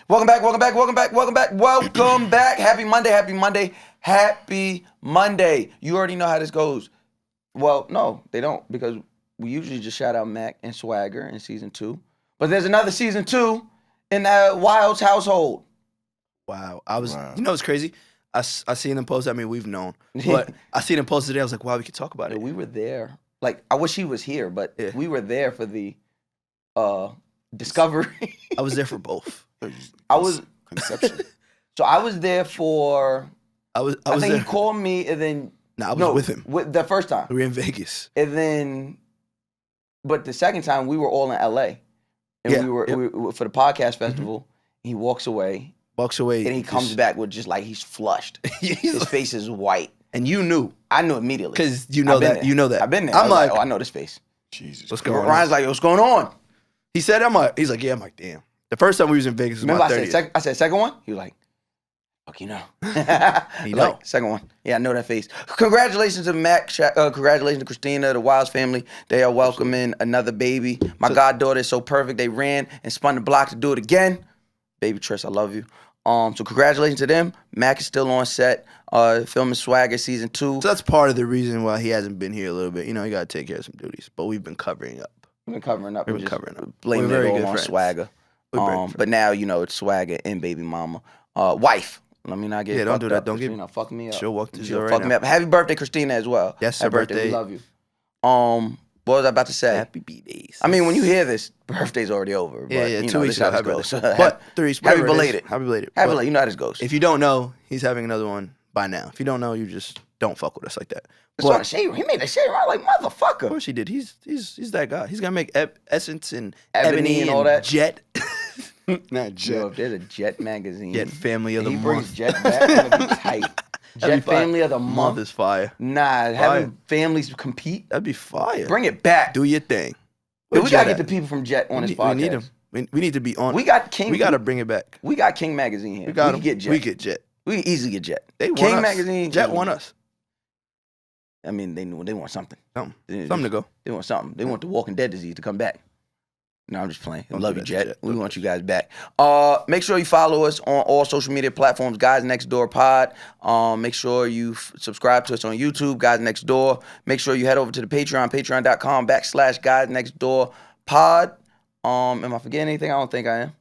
Welcome back. Happy Monday. You already know how this goes. Well, no, they don't, because we usually just shout out Mack and Swagger in season 2. But there's another season 2 in the Wild's household. Wow. You know what's crazy? I seen them post. I mean, we've known. But I seen them post today. I was like, wow, we could talk about it. We were there. Like, I wish he was here, but we were there for the discovery. I was there for both. Conception. So I was there for. I think there. he called me, and then. I was with him. The first time. We were in Vegas. And then, but the second time we were all in LA, and we were for the podcast festival. He walks away, and he comes back with just like he's flushed. His face is white, and you knew. I knew immediately because you know that. You know that. I've been there. I'm like, oh, I know this face. Jesus, what's going on? Ryan's like, what's going on? He said, he's like, yeah. I'm like, damn. The first time we was in Vegas was Remember my 30th. I said second one. He was like, fuck, you know. You know. Like, second one. Yeah, I know that face. Congratulations to Mack. Congratulations to Christina, the Wilds family. They are welcoming another baby. My goddaughter is so perfect. They ran and spun the block to do it again. Baby Triss, I love you. So congratulations to them. Mack is still on set, filming Swagger season 2. So that's part of the reason why he hasn't been here a little bit. You know, he got to take care of some duties. But we've been covering up. We've been covering up. Blaming it it all all on friends. Swagger. But now, you know, it's Swagger and baby mama. Wife. Let me not get don't fucked do that. up. Don't Christina, fuck me up. She'll walk to zero fuck right me up. Happy birthday, Christina, as well. Yes, Happy birthday. We love you. What was I about to say? Happy B-Days. I mean, when you hear this, birthday's already over. But, Yeah, 2 weeks ago. Happy birthday. But happy belated. Happy belated. You know how this goes. If you don't know, he's having another one by now. If you don't know, you just don't fuck with us like that. But, he made that shade right like motherfucker. Of course he did. He's that guy. He's gonna make Essence and Ebony and all that. Jet. Not Jet. Yo, if there's a Jet magazine. Jet Family of the Month. He brings Jet back. That'd be tight. Jet Family of the Month is fire. Nah, having families compete. That'd be fire. Bring it back. Do your thing. We gotta get the people from Jet on this podcast. We need them. We need to be on. We got King. We gotta bring it back. We got King Magazine here. We got can get Jet. We get Jet. We can easily get Jet. They King want us. Magazine. Jet want us. I mean, they want something. Something to go. They want something. They want the Walking Dead disease to come back. No, I'm just playing. Love you, Jet. We want you guys back. Make sure you follow us on all social media platforms, Guys Next Door Pod. Make sure you subscribe to us on YouTube, Guys Next Door. Make sure you head over to the Patreon, patreon.com/Guys Next Door Pod. Am I forgetting anything? I don't think I am.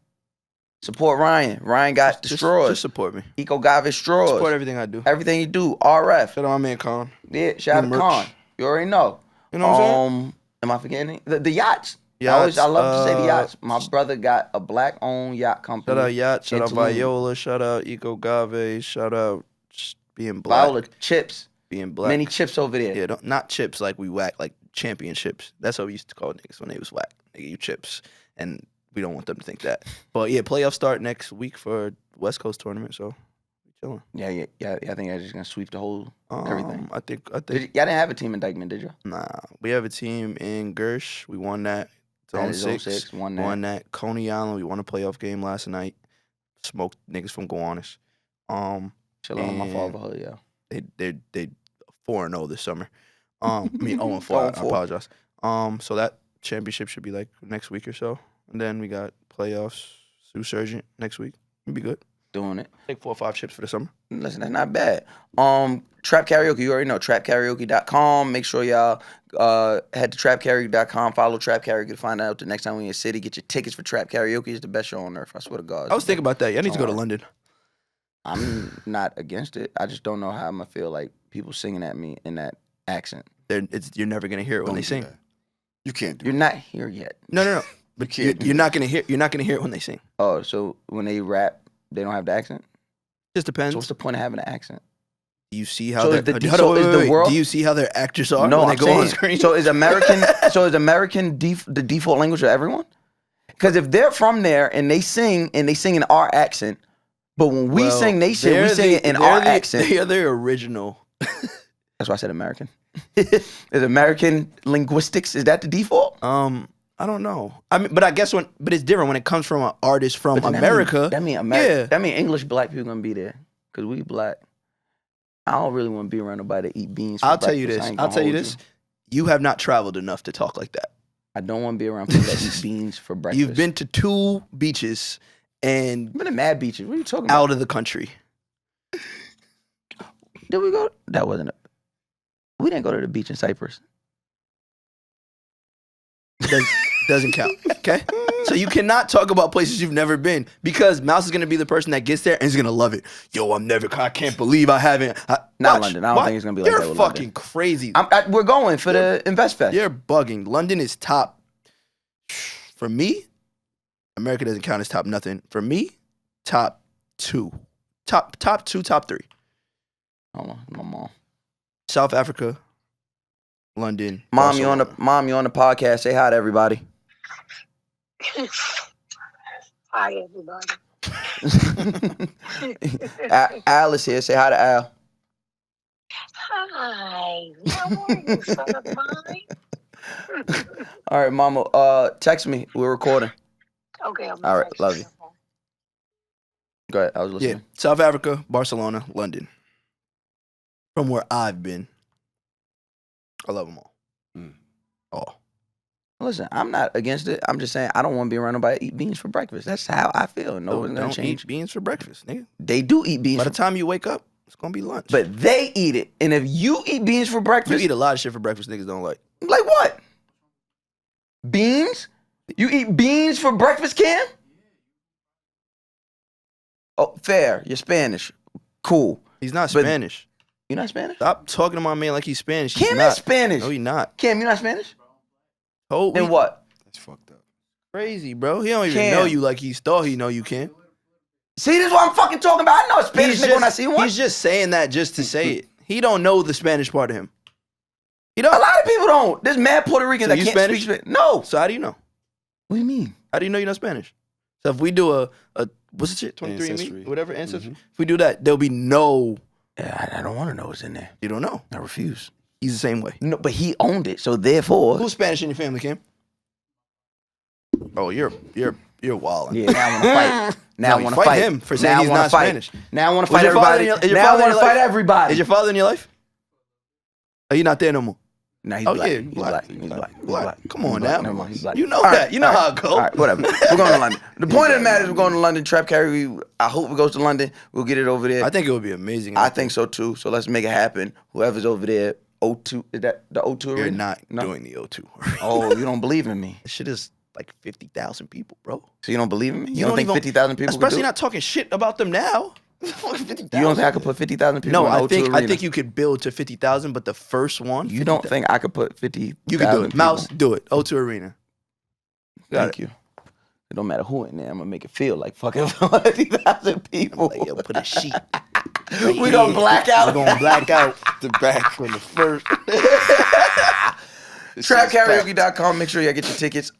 Support Ryan. Ryan got the straws. Just support me. Eco Gave straws. Support everything I do. Everything you do. RF. Shout out my man Con. Yeah, shout out to Con. You already know. You know what I'm saying? Am I forgetting anything? The yachts. Yachts. I love to say the yachts. My brother got a black-owned yacht company. Shout out Yacht. Shout out Viola. Shout out Eco Gave. Shout out Being Black. Viola Chips. Being Black. Many chips over there. Yeah, not chips like we whack, like championships. That's what we used to call niggas when they was whack. Nigga, you chips. And we don't want them to think that. But yeah, playoffs start next week for West Coast tournament, so we chilling. Yeah. I think I'm just gonna sweep the whole everything. I think. Y'all didn't have a team in Dykeman, did you? Nah, we have a team in Gersh. We won that. Zone 6. Won that. Coney Island. We won a playoff game last night. Smoked niggas from Gowanus. Chill on my fatherhood, yeah. They 4-0 this summer. I mean 0-4. I apologize. So that championship should be like next week or so. And then we got playoffs, Sioux Surgeon next week. It'll be good. Doing it. Take 4 or 5 chips for the summer. Listen, that's not bad. Trap Karaoke, you already know, trapkaraoke.com. Make sure y'all head to trapkaraoke.com. Follow Trap Karaoke to find out the next time we're in your city. Get your tickets for Trap Karaoke. It's the best show on earth. I swear to God. I was thinking about that. I need to go to London. I'm not against it. I just don't know how I'm going to feel like people singing at me in that accent. You're never going to hear it when they sing. That. You can't do You're not here yet. No. But you're not gonna hear it when they sing. Oh, so when they rap, they don't have the accent? Just depends. So what's the point of having an accent? Do you see how So do you see how their actors are when they go on screen? So is American the default language for everyone? Because if they're from there and they sing in our accent, but when we sing we sing it in our accent. They are their original. That's why I said American. Is American linguistics, is that the default? I don't know. I mean, but I guess but it's different when it comes from an artist from America. That mean America. That mean English black people gonna be there because we black. I don't really want to be around nobody that eat beans. I'll tell you this. You have not traveled enough to talk like that. I don't want to be around people that eat beans for breakfast. You've been to 2 beaches and I've been to mad beaches. What are you talking about? out of the country. Did we go? That wasn't we didn't go to the beach in Cyprus. Doesn't count. Okay? So you cannot talk about places you've never been because Mouse is going to be the person that gets there and he's going to love it. Yo, I can't believe I haven't. Not London. I don't think it's going to be like that You're with fucking London. crazy. We're going for the Invest Fest. You're bugging. London is top. For me, America doesn't count as top nothing. For me, top 2. Top 2, top 3. Hold on, my mom. South Africa, London. Mom, you on the podcast. Say hi to everybody. Hi, everybody. Al is here. Say hi to Al. Hi. How are you, son of mine? All right, Mama. Text me. We're recording. Okay, I'm All right, love you. Go ahead. I was listening. Yeah, South Africa, Barcelona, London. From where I've been, I love them all. All. Listen, I'm not against it. I'm just saying I don't want to be around nobody eat beans for breakfast. That's how I feel. No one's gonna change. Eat beans for breakfast, nigga. They do eat beans. By the time you wake up, it's gonna be lunch. But they eat it. And if you eat beans for breakfast, you eat a lot of shit for breakfast niggas don't like. Like what? Beans? You eat beans for breakfast, Cam? Oh, fair. You're Spanish. Cool. He's not But- Spanish. You not Spanish? Stop talking to my man like he's Spanish. He's Cam not. is Spanish. No, he's not. Cam, you not Spanish? Oh, Then what? That's fucked up. Crazy, bro. He don't even Cam. know you like he thought he know you, Cam. See, this is what I'm fucking talking about. I know a Spanish nigga when I see one. He's just saying that just to say it. He don't know the Spanish part of him. He don't. A lot of people don't. There's mad Puerto Ricans So that you can't Spanish? speak Spanish. No. So how do you know? What do you mean? How do you know you're not Spanish? So if we do a what's the shit, 23andMe, Ancestry. whatever ancestry. If we do that, there'll be no. Yeah, I don't want to know what's in there. You don't know. I refuse. He's the same way. No, but he owned it, so therefore. Who's Spanish in your family, Cam? Oh, you're wilding. Yeah, now I want to fight. Now I you want to fight fight him for saying now he's I wanna not fight. Spanish. Now I want to Was fight your father everybody. in your- Now I father want in to your fight life? everybody. Is your father in your life? Are you not there no more? Nah, he's Oh, black. yeah, He's black. black. He's black. He's Black. black. Come on He's black. now. Never mind, he's black. You know All that. right, You know all how right, it go. All right, whatever. We're going to London. The point of the matter is we're going to London. Trap Carry, I hope it goes to London. We'll get it over there. I think it would be amazing. I think so too. So let's make it happen. Whoever's over there, O2, is that the O2 you're arena? not No. doing the O2. Oh, you don't believe in me. This shit is like 50,000 people, bro. So you don't believe in me? You You don't don't think even- 50,000 people could Especially do it? not talking shit about them now. You don't think I could put 50,000 people No, in the O2 arena? I think you could build to 50,000, but the first one, You don't think I could put 50,000 you could do it. people? Mouse, do it. O2 Arena. Thank you. It don't matter who in there. I'm gonna make it feel like fucking 50,000 people. Like, yo, put a sheet. We gonna black out. We're gonna black out The back. from the first. Trapkaraoke.com. Make sure y'all get your tickets.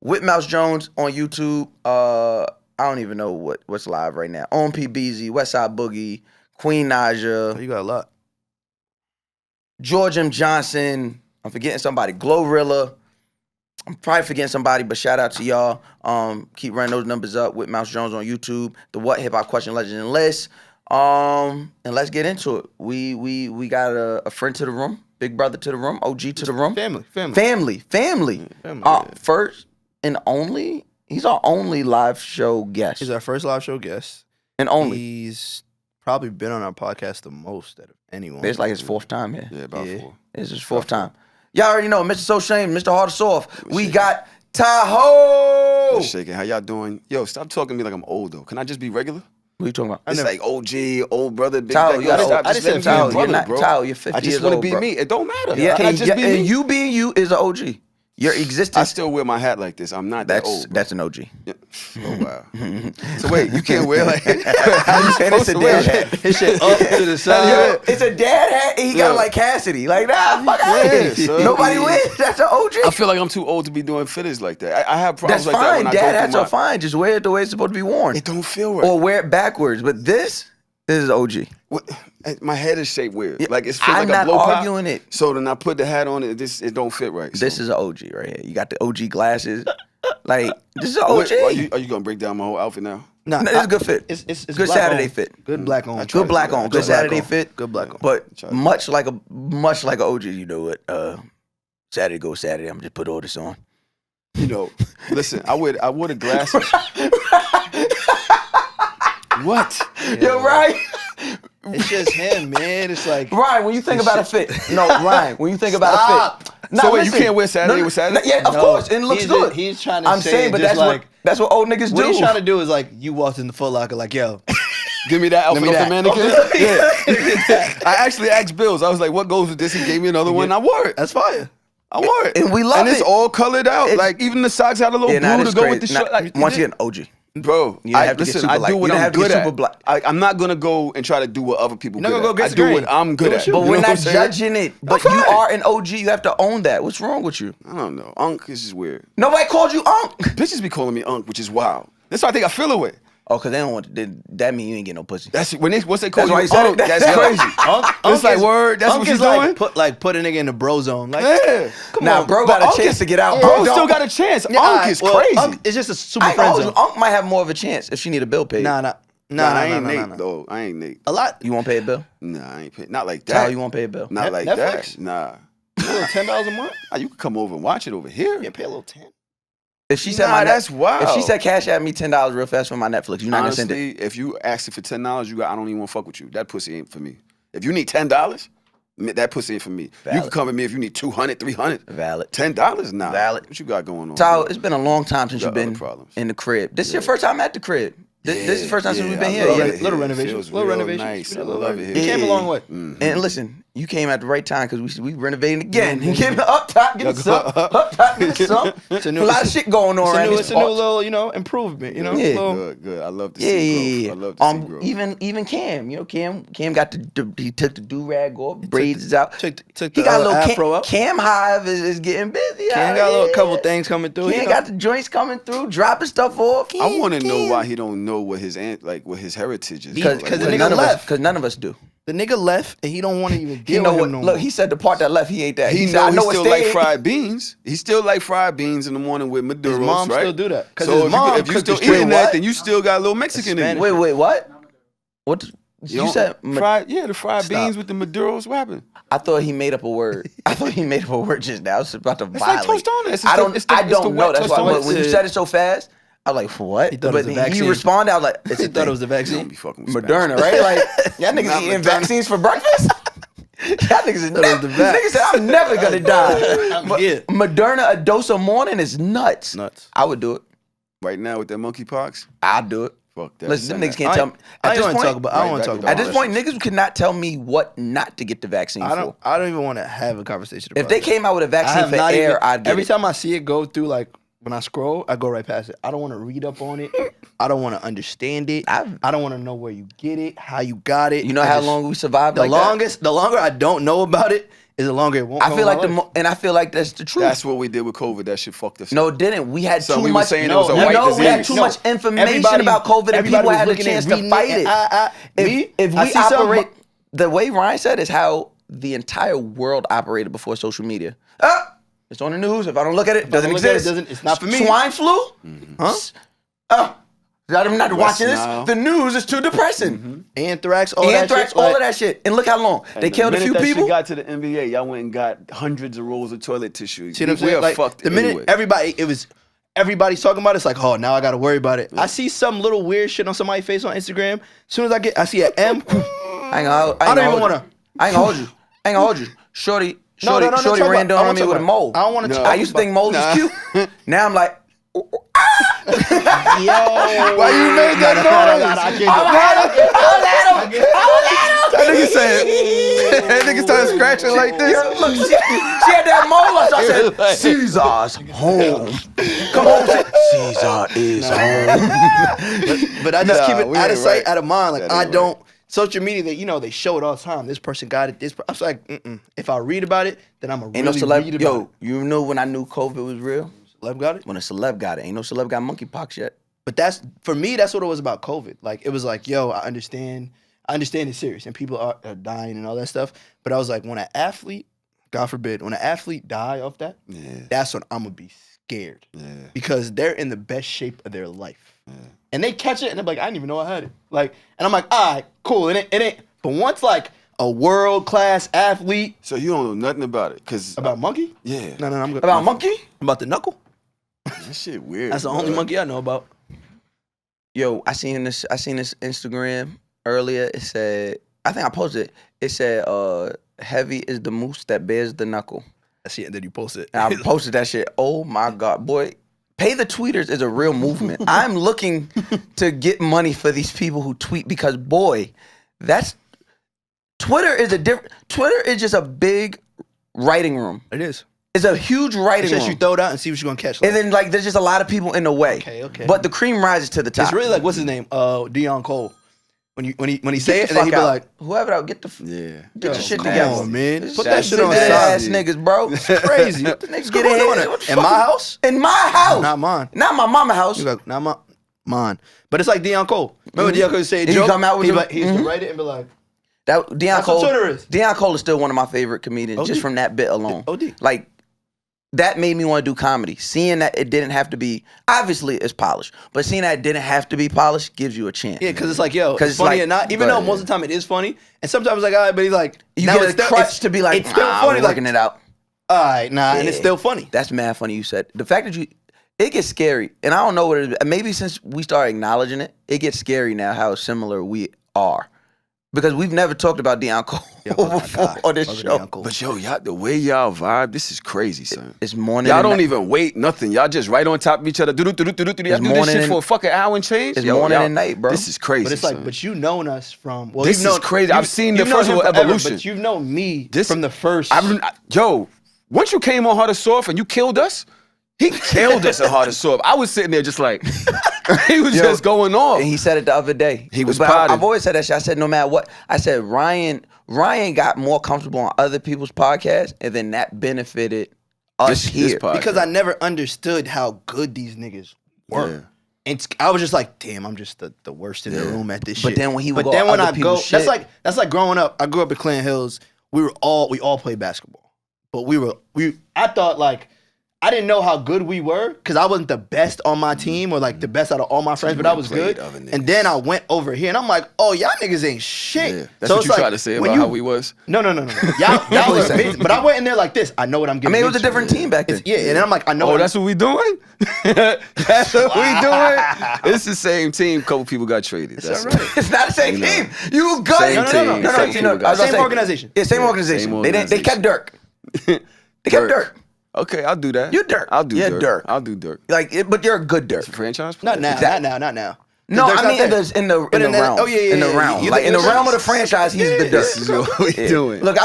With Mouse Jones on YouTube. I don't even know what's live right now. On PBZ, Westside Boogie, Queen Naja, You got a lot. George M. Johnson. I'm forgetting somebody. Glorilla. I'm probably forgetting somebody, but shout out to y'all. Keep running those numbers up with Mouse Jones on YouTube. The What Hip Hop Question Legend and List. And let's get into it. We got a friend to the room, big brother to the room, OG to the room. Family. Family. Yeah. First and only, he's our only live show guest. He's our first live show guest. And only. He's probably been on our podcast the most out of anyone. It's like his fourth time here. Yeah, about Yeah. 4. It's his fourth time. Y'all already know, Mr. So Shame, Mr. Hard Soft. We got Tahoe. What's shaking? How y'all doing? Yo, stop talking to me like I'm old though. Can I just be regular? What are you talking about? It's like OG, old brother, big Tahoe, black you got guy. old. Stop. I Just just let said me be Tahoe. a You're brother, not bro. Tahoe. You're 50 I just years want to old, be bro. me. It don't matter. Yeah, Can I and, just be me? and you being you is an OG. Your I existence. still wear my hat like this. I'm not that old. Bro. That's an OG. Yeah. Oh wow. So wait, you can't wear like. And it's a dad hat. his shit up to the side. Yo, it's a dad hat, and he got Yeah. like Cassidy. Like, nah, fuck out of Yeah, here. son. Nobody wins. That's an OG. I feel like I'm too old to be doing fitteds like that. I have problems That's like that fine. when I Dad go hats through are fine. Just wear it the way it's supposed to be worn. It don't feel right. Or wear it backwards. But this is OG. My head is shaped weird. Yeah, Like it's feels I'm like a not blow pop. arguing it. So then I put the hat on it. It don't fit right. This so. is an OG right here. You got the OG glasses. Like, this is an Wait, OG. are you gonna break down my whole outfit now? Nah, No, it's a good fit. It's Good black Saturday on. fit. Good black on. I tried Good black to- on. I Good tried to- Saturday fit. Good black on. But Tried to- much like a OG, you know what? Saturday goes Saturday. I'm just put all this on. You know, listen, I wear the glasses. What? Yo, Ryan. It's just him, man. It's like Ryan, when you think about a fit. No, Ryan, when you think about a fit. Nah, So wait, listen. you can't wear Saturday with Saturday? Yeah, of course, and it looks good. He's trying to I'm say saying, but just that's what old niggas do. What he's trying to do is like, you walked in the Foot Locker like, yo, Give me that outfit me off that. the mannequin. Yeah. I actually asked Bills. I was like, what goes with this? He gave me another one. I wore it. that's fire. I wore it. And we love And it's it. all colored out. Like, even the socks had a little blue to go with the shirt. Like, Once again, OG. Bro, You don't have to get super I black. do what You don't I'm have to get good super at. black. I'm not gonna go and try to do what other people You're not good gonna go at. against I the do grain. what I'm good Do at. you? But You we're know what I'm not saying? judging it. But I'm you fine. are an OG. You have to own that. What's wrong with you? I don't know. Unk is just weird. Nobody called you Unk. Bitches be calling me Unk, which is wild. That's why I think I feel away. Oh, because they don't want that mean you ain't get no pussy. That's when they once they call That's why you he said Unk, it. that's Yeah. crazy. It's like is- word. That's Unk what she's is like doing. put a nigga in the bro zone. Like, Yeah. Now, bro got a chance to get out. Bro don't. still got a chance. Yeah, Unk alright, is well, crazy. Unk is just a super I ain't friend gonna hold zone. you. Unk might have more of a chance if she need a bill paid. Nah, I ain't nah. Nate though. I ain't Nate. A lot. You won't pay a bill? Nah, I ain't pay. Not like Tyler, that. you won't pay a bill? Not like Netflix? that. Nah. $10 a month. You can come over and watch it over here. Yeah, pay a little 10. If she said Nah, my that's wild. If she said cash at me $10 real fast for my Netflix, you're not gonna send it. Honestly, if you ask it for $10, I don't even want to fuck with you. That pussy ain't for me. If you need $10, that pussy ain't for me. You Valid. can come with me if you need $200, $300. Valid. $10, nah. Valid. What you got going on? Tyler, bro? it's been a long time since You you've got been other problems. in the crib. This is your first time at the crib. This is the first time since we've been I here. love Yeah. it Little here. renovation. It feels Little real renovation. Nice. I Little love it here. You came a long way. And listen, you came at the right time because we renovating again. You came up top, getting some. Up top, getting some. It's A lot of shit going on around It's these a new parts. little, improvement. Yeah. Little- Good. I love to see growth. I love to see growth. Even Cam, Cam got he took the do rag off, braids is out. Took He the got a little afro up. Cam Hive is getting busy. Cam out got a little here. couple things coming through. Cam got the joints coming through, dropping stuff off. I want to know why he don't know what his heritage is. Because Because the what- nigga left. Because none of us do. The nigga left, and he don't want to even He deal know with what? him no Look, more. he said the part that left, he ate that. He said, I know he know it still like stayed. fried beans. He still like fried beans in the morning with Maduros, His mom right? still do that. 'Cause So his if mom you cooked still the straight eating what? that, then you still got a little Mexican in you. Wait, what? What? You don't- said? the fried Stop. beans with the Maduros. What happened? I thought he made up a word. I thought he made up a word just now. I was about to It's violate. like toast on it. I don't know. That's why toast when you on it. said it so fast, I was like, what? He thought it was But a then vaccine. you responded, I was like, it's He a thought it was the You don't vaccine. be fucking with Moderna, Spanish. right? Like, y'all niggas Not eating Moderna. vaccines for breakfast? Y'all niggas is Thought it was the vax. Niggas said, I'm never gonna die. Yeah. Moderna, a dose a morning is nuts. Nuts. I would do it. Right now with that monkeypox, I'd do it. fuck that. Listen, them Send niggas that. can't tell me. I At this don't want to point, talk about. I don't want to talk Right about. at this all point, that niggas cannot tell me what not to get the vaccine shit. for. I don't even want to have a conversation about If they it. came out with a I vaccine have for not air, even, I'd get every it. time I see it go through, like when I scroll, I go right past it. I don't want to read up on it. I don't want to understand it. I don't want to know where you get it, how you got it. You know how long we survived The like the longer I don't know about it, is the longer it won't. that? I come feel in like my life. and I feel like that's the truth. That's what we did with COVID. That shit fucked us. No, it didn't. We had So too we were much. saying it No, was a white we had disease. too No, much information everybody- about COVID, and everybody people was had a looking chance and to reading fight it. If I we see something- operate the way Ryan said is how the entire world operated before social media. It's on the news. If I don't look at it, it doesn't look at it, exist. it's not for me. Swine flu? Huh? I'm not watching this. Nile. The news is too depressing. Anthrax, all Anthrax, that shit. all like- of that shit. And look how long. They The killed a minute few that shit people. got to the NBA, y'all went and got hundreds of rolls of toilet tissue. See what I'm We saying? are Like, fucked the minute anyway. everybody's talking about it, it's like, oh, now I got to worry about it. I see some little weird shit on somebody's face on Instagram. As soon as I see an M, I don't even want to. I ain't gonna hold you. I ain't gonna hold you. Shorty No, ran talk down about- I on me wanna with a talk mole. about- I don't want to. No. I used to think moles was cute. Now I'm like, Yo, Why you made that noise? That nigga said, that nigga started scratching like this. look, she had that mole up. So I said, Caesar's home. Come on, Caesar is home. But I just keep it we out of ain't sight, right. out of mind. Like That I ain't don't. Social media, they show it all the time. This person got it. I was like, if I read about it, then I'm a Ain't no really celeb. read about Yo, it. you know when I knew COVID was real? Celeb got it. When a celeb got it. Ain't no celeb got monkeypox yet. But that's for me. That's what it was about COVID. Like it was like, yo, I understand it's serious and people are dying and all that stuff. But I was like, when an athlete, God forbid, when an athlete die off that, that's when I'm gonna be scared because they're in the best shape of their life, and they catch it and they're like, I didn't even know I had it. Like, and I'm like, all right, cool. It ain't. But once like a world class athlete, So you don't know nothing about it, cause about monkey? yeah. No, I'm good. About monkey? About the knuckle? That shit weird. That's the only monkey I know about. Yo, I seen this Instagram earlier. It said, I think I posted it. It said, heavy is the moose that bears the knuckle. I see it, and then you post it. And I posted that shit. Oh my God, boy. Pay the tweeters is a real movement. I'm looking to get money for these people who tweet because, boy, Twitter is just a big writing room. It is. It's a huge writing room. You throw it out and see what you're gonna catch. And then there's just a lot of people in the way. Okay. But the cream rises to the top. It's really like, what's his name? Deion Cole. When he say it, and then he be like, whoever out, get your shit together. Come on, man. Put that shit on ass side. niggas, bro. It's crazy. Niggas get in In my house? In my house. Not mine. Not my mama house. He's like, not mine. But it's like Deion Cole. Remember Deion Cole say a He joke? come out with he used to write it and be like, Deion that's Cole. what Twitter is. Deion Cole is still one of my favorite comedians, just from that bit alone. OD. Like, that made me want to do comedy. Seeing that it didn't have to be, obviously it's polished, but seeing that it didn't have to be polished gives you a chance. Yeah, because it's like, yo, it's funny or not. Even though most of the time it is funny, and sometimes it's like, all right, but he's like, You now get a crutch to be like, it's still funny. We're working it out. All right, and it's still funny. That's mad funny you said. The fact that it gets scary, and I don't know what it is. Maybe since we started acknowledging it, it gets scary now how similar we are. Because we've never talked about Deion Cole before on this show. But yo, y'all, the way y'all vibe, this is crazy, son. It's morning. Y'all don't even wait, nothing. Y'all just right on top of each other. Y'all do this shit for a fucking hour and change. It's morning and night, bro. This is crazy. But it's like, but you've known us from. Well, this is crazy. I've seen the first evolution. But you've known me from the first. Yo, once you came on Hard or Soft and you killed us, he killed us at Hard or Soft. I was sitting there just like, he was just going off. And he said it the other day. He was potted. I've always said that shit. I said no matter what. I said Ryan got more comfortable on other people's podcasts, and then that benefited us here. Because I never understood how good these niggas were. Yeah. And I was just like, damn, I'm just the worst in the room at this shit. But then when he would go other people's shit. That's like growing up. I grew up in Clinton Hills. We all played basketball. But I thought like, I didn't know how good we were because I wasn't the best on my team or like the best out of all my friends, but I was good. And then I went over here and I'm like, oh, y'all niggas ain't shit. Yeah. That's what you tried to say about how we was? No. Y'all was amazing. But I went in there like this. I know what I'm getting. I mean, it was a different team back then. Yeah, and then I'm like, I know. Oh, that's what we doing? That's what we doing? It's the same team. A couple people got traded. That's right. It's not the same team. You got Same organization. Yeah, same organization. They kept Dirk. They kept Dirk. Okay, I'll do that. You're Dirk. I'll do Dirk. Dirk. I'll do Dirk. But you're a good Dirk. Franchise player? Not now. No, I mean in the realm. Oh yeah. In the realm. Like in the realm of the franchise, he's the Dirk. This is what we doing. Look,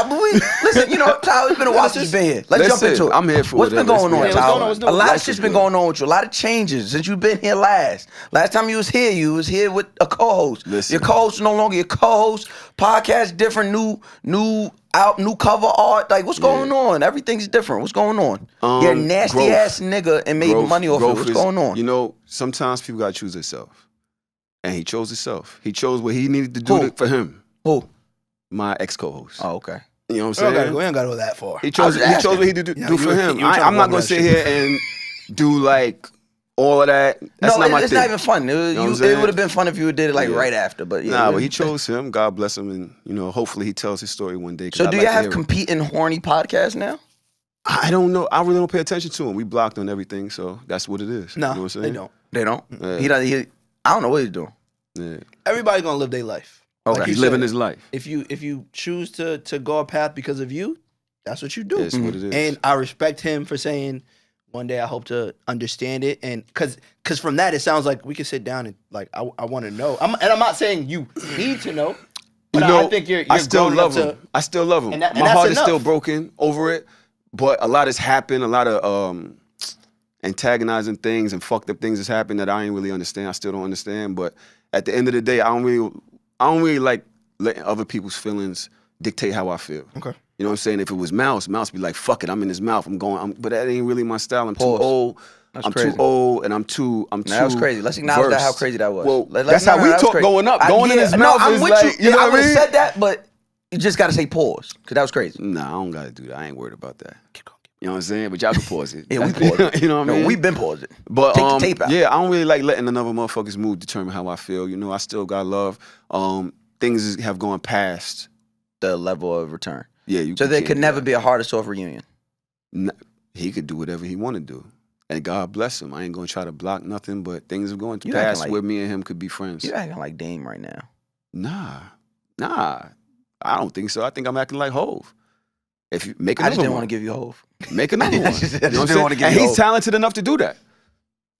listen, Tahoe, it's been a while since you've been here. Let's jump into it. I'm here for it. What's been going on, Tahoe? A lot of shit's been going on with you. A lot of changes since you've been here last. Last time you was here with a co-host. Your co-host is no longer your co-host. Podcast different, new cover art. Like, what's going on? Everything's different. What's going on? You're a nasty ass nigga and made money off it. What's going on? Sometimes people gotta choose themselves. And he chose himself. He chose what he needed to do for him. Who? My ex-co-host. Oh, okay. You know what I'm saying? We ain't gotta go that far. He chose what he did do for him. I'm not gonna sit here and do like all of that. That's not my thing. It's not even fun. It would have been fun if you did it like right after, but yeah. But he chose him. God bless him, and hopefully he tells his story one day. So do you have competing horny podcasts now? I don't know. I really don't pay attention to him. We blocked on everything, so that's what it is. No, you know what I'm saying? They don't. Yeah. I don't know what he's doing. Yeah. Everybody's gonna live their life. Okay, like he's living his life. If you choose to go a path because of you, that's what you do. That's what it is. And I respect him for saying, one day I hope to understand it, and because from that it sounds like we can sit down and like I want to know. I'm not saying you need to know, but I think you're I still love him. I still love him. And my heart is still broken over it, but a lot has happened. A lot of antagonizing things and fucked up things has happened that I ain't really understand. I still don't understand. But at the end of the day, I don't really like letting other people's feelings dictate how I feel. Okay. You know what I'm saying? If it was Mouse be like, fuck it, I'm in his mouth. But that ain't really my style. I'm too old. Too old, and I'm too. That was crazy. Let's acknowledge that, how crazy that was. Well, that's how we talk going up. Going in his mouth is like, you know what I mean? I would have said that, but you just got to say pause, because that was crazy. Nah, I don't got to do that. I ain't worried about that. You know what I'm saying? But y'all can pause it. Yeah, we pause it. You know what I mean? No, we've been pausing. But take the tape out. Yeah, I don't really like letting another motherfucker's mood determine how I feel. I still got love. Things have gone past the level of return. Yeah, so there could never be a Hard or Soft reunion. He could do whatever he want to do. And God bless him. I ain't gonna try to block nothing, but things are going to You acting pass like- where me and him could be friends. You acting like Dame right now. Nah. I don't think so. I think I'm acting like Hove. If you make I another just didn't one, want to give you Hove. make another one. I just You know what I'm didn't saying? wanna give And you he's Hove. talented enough to do that.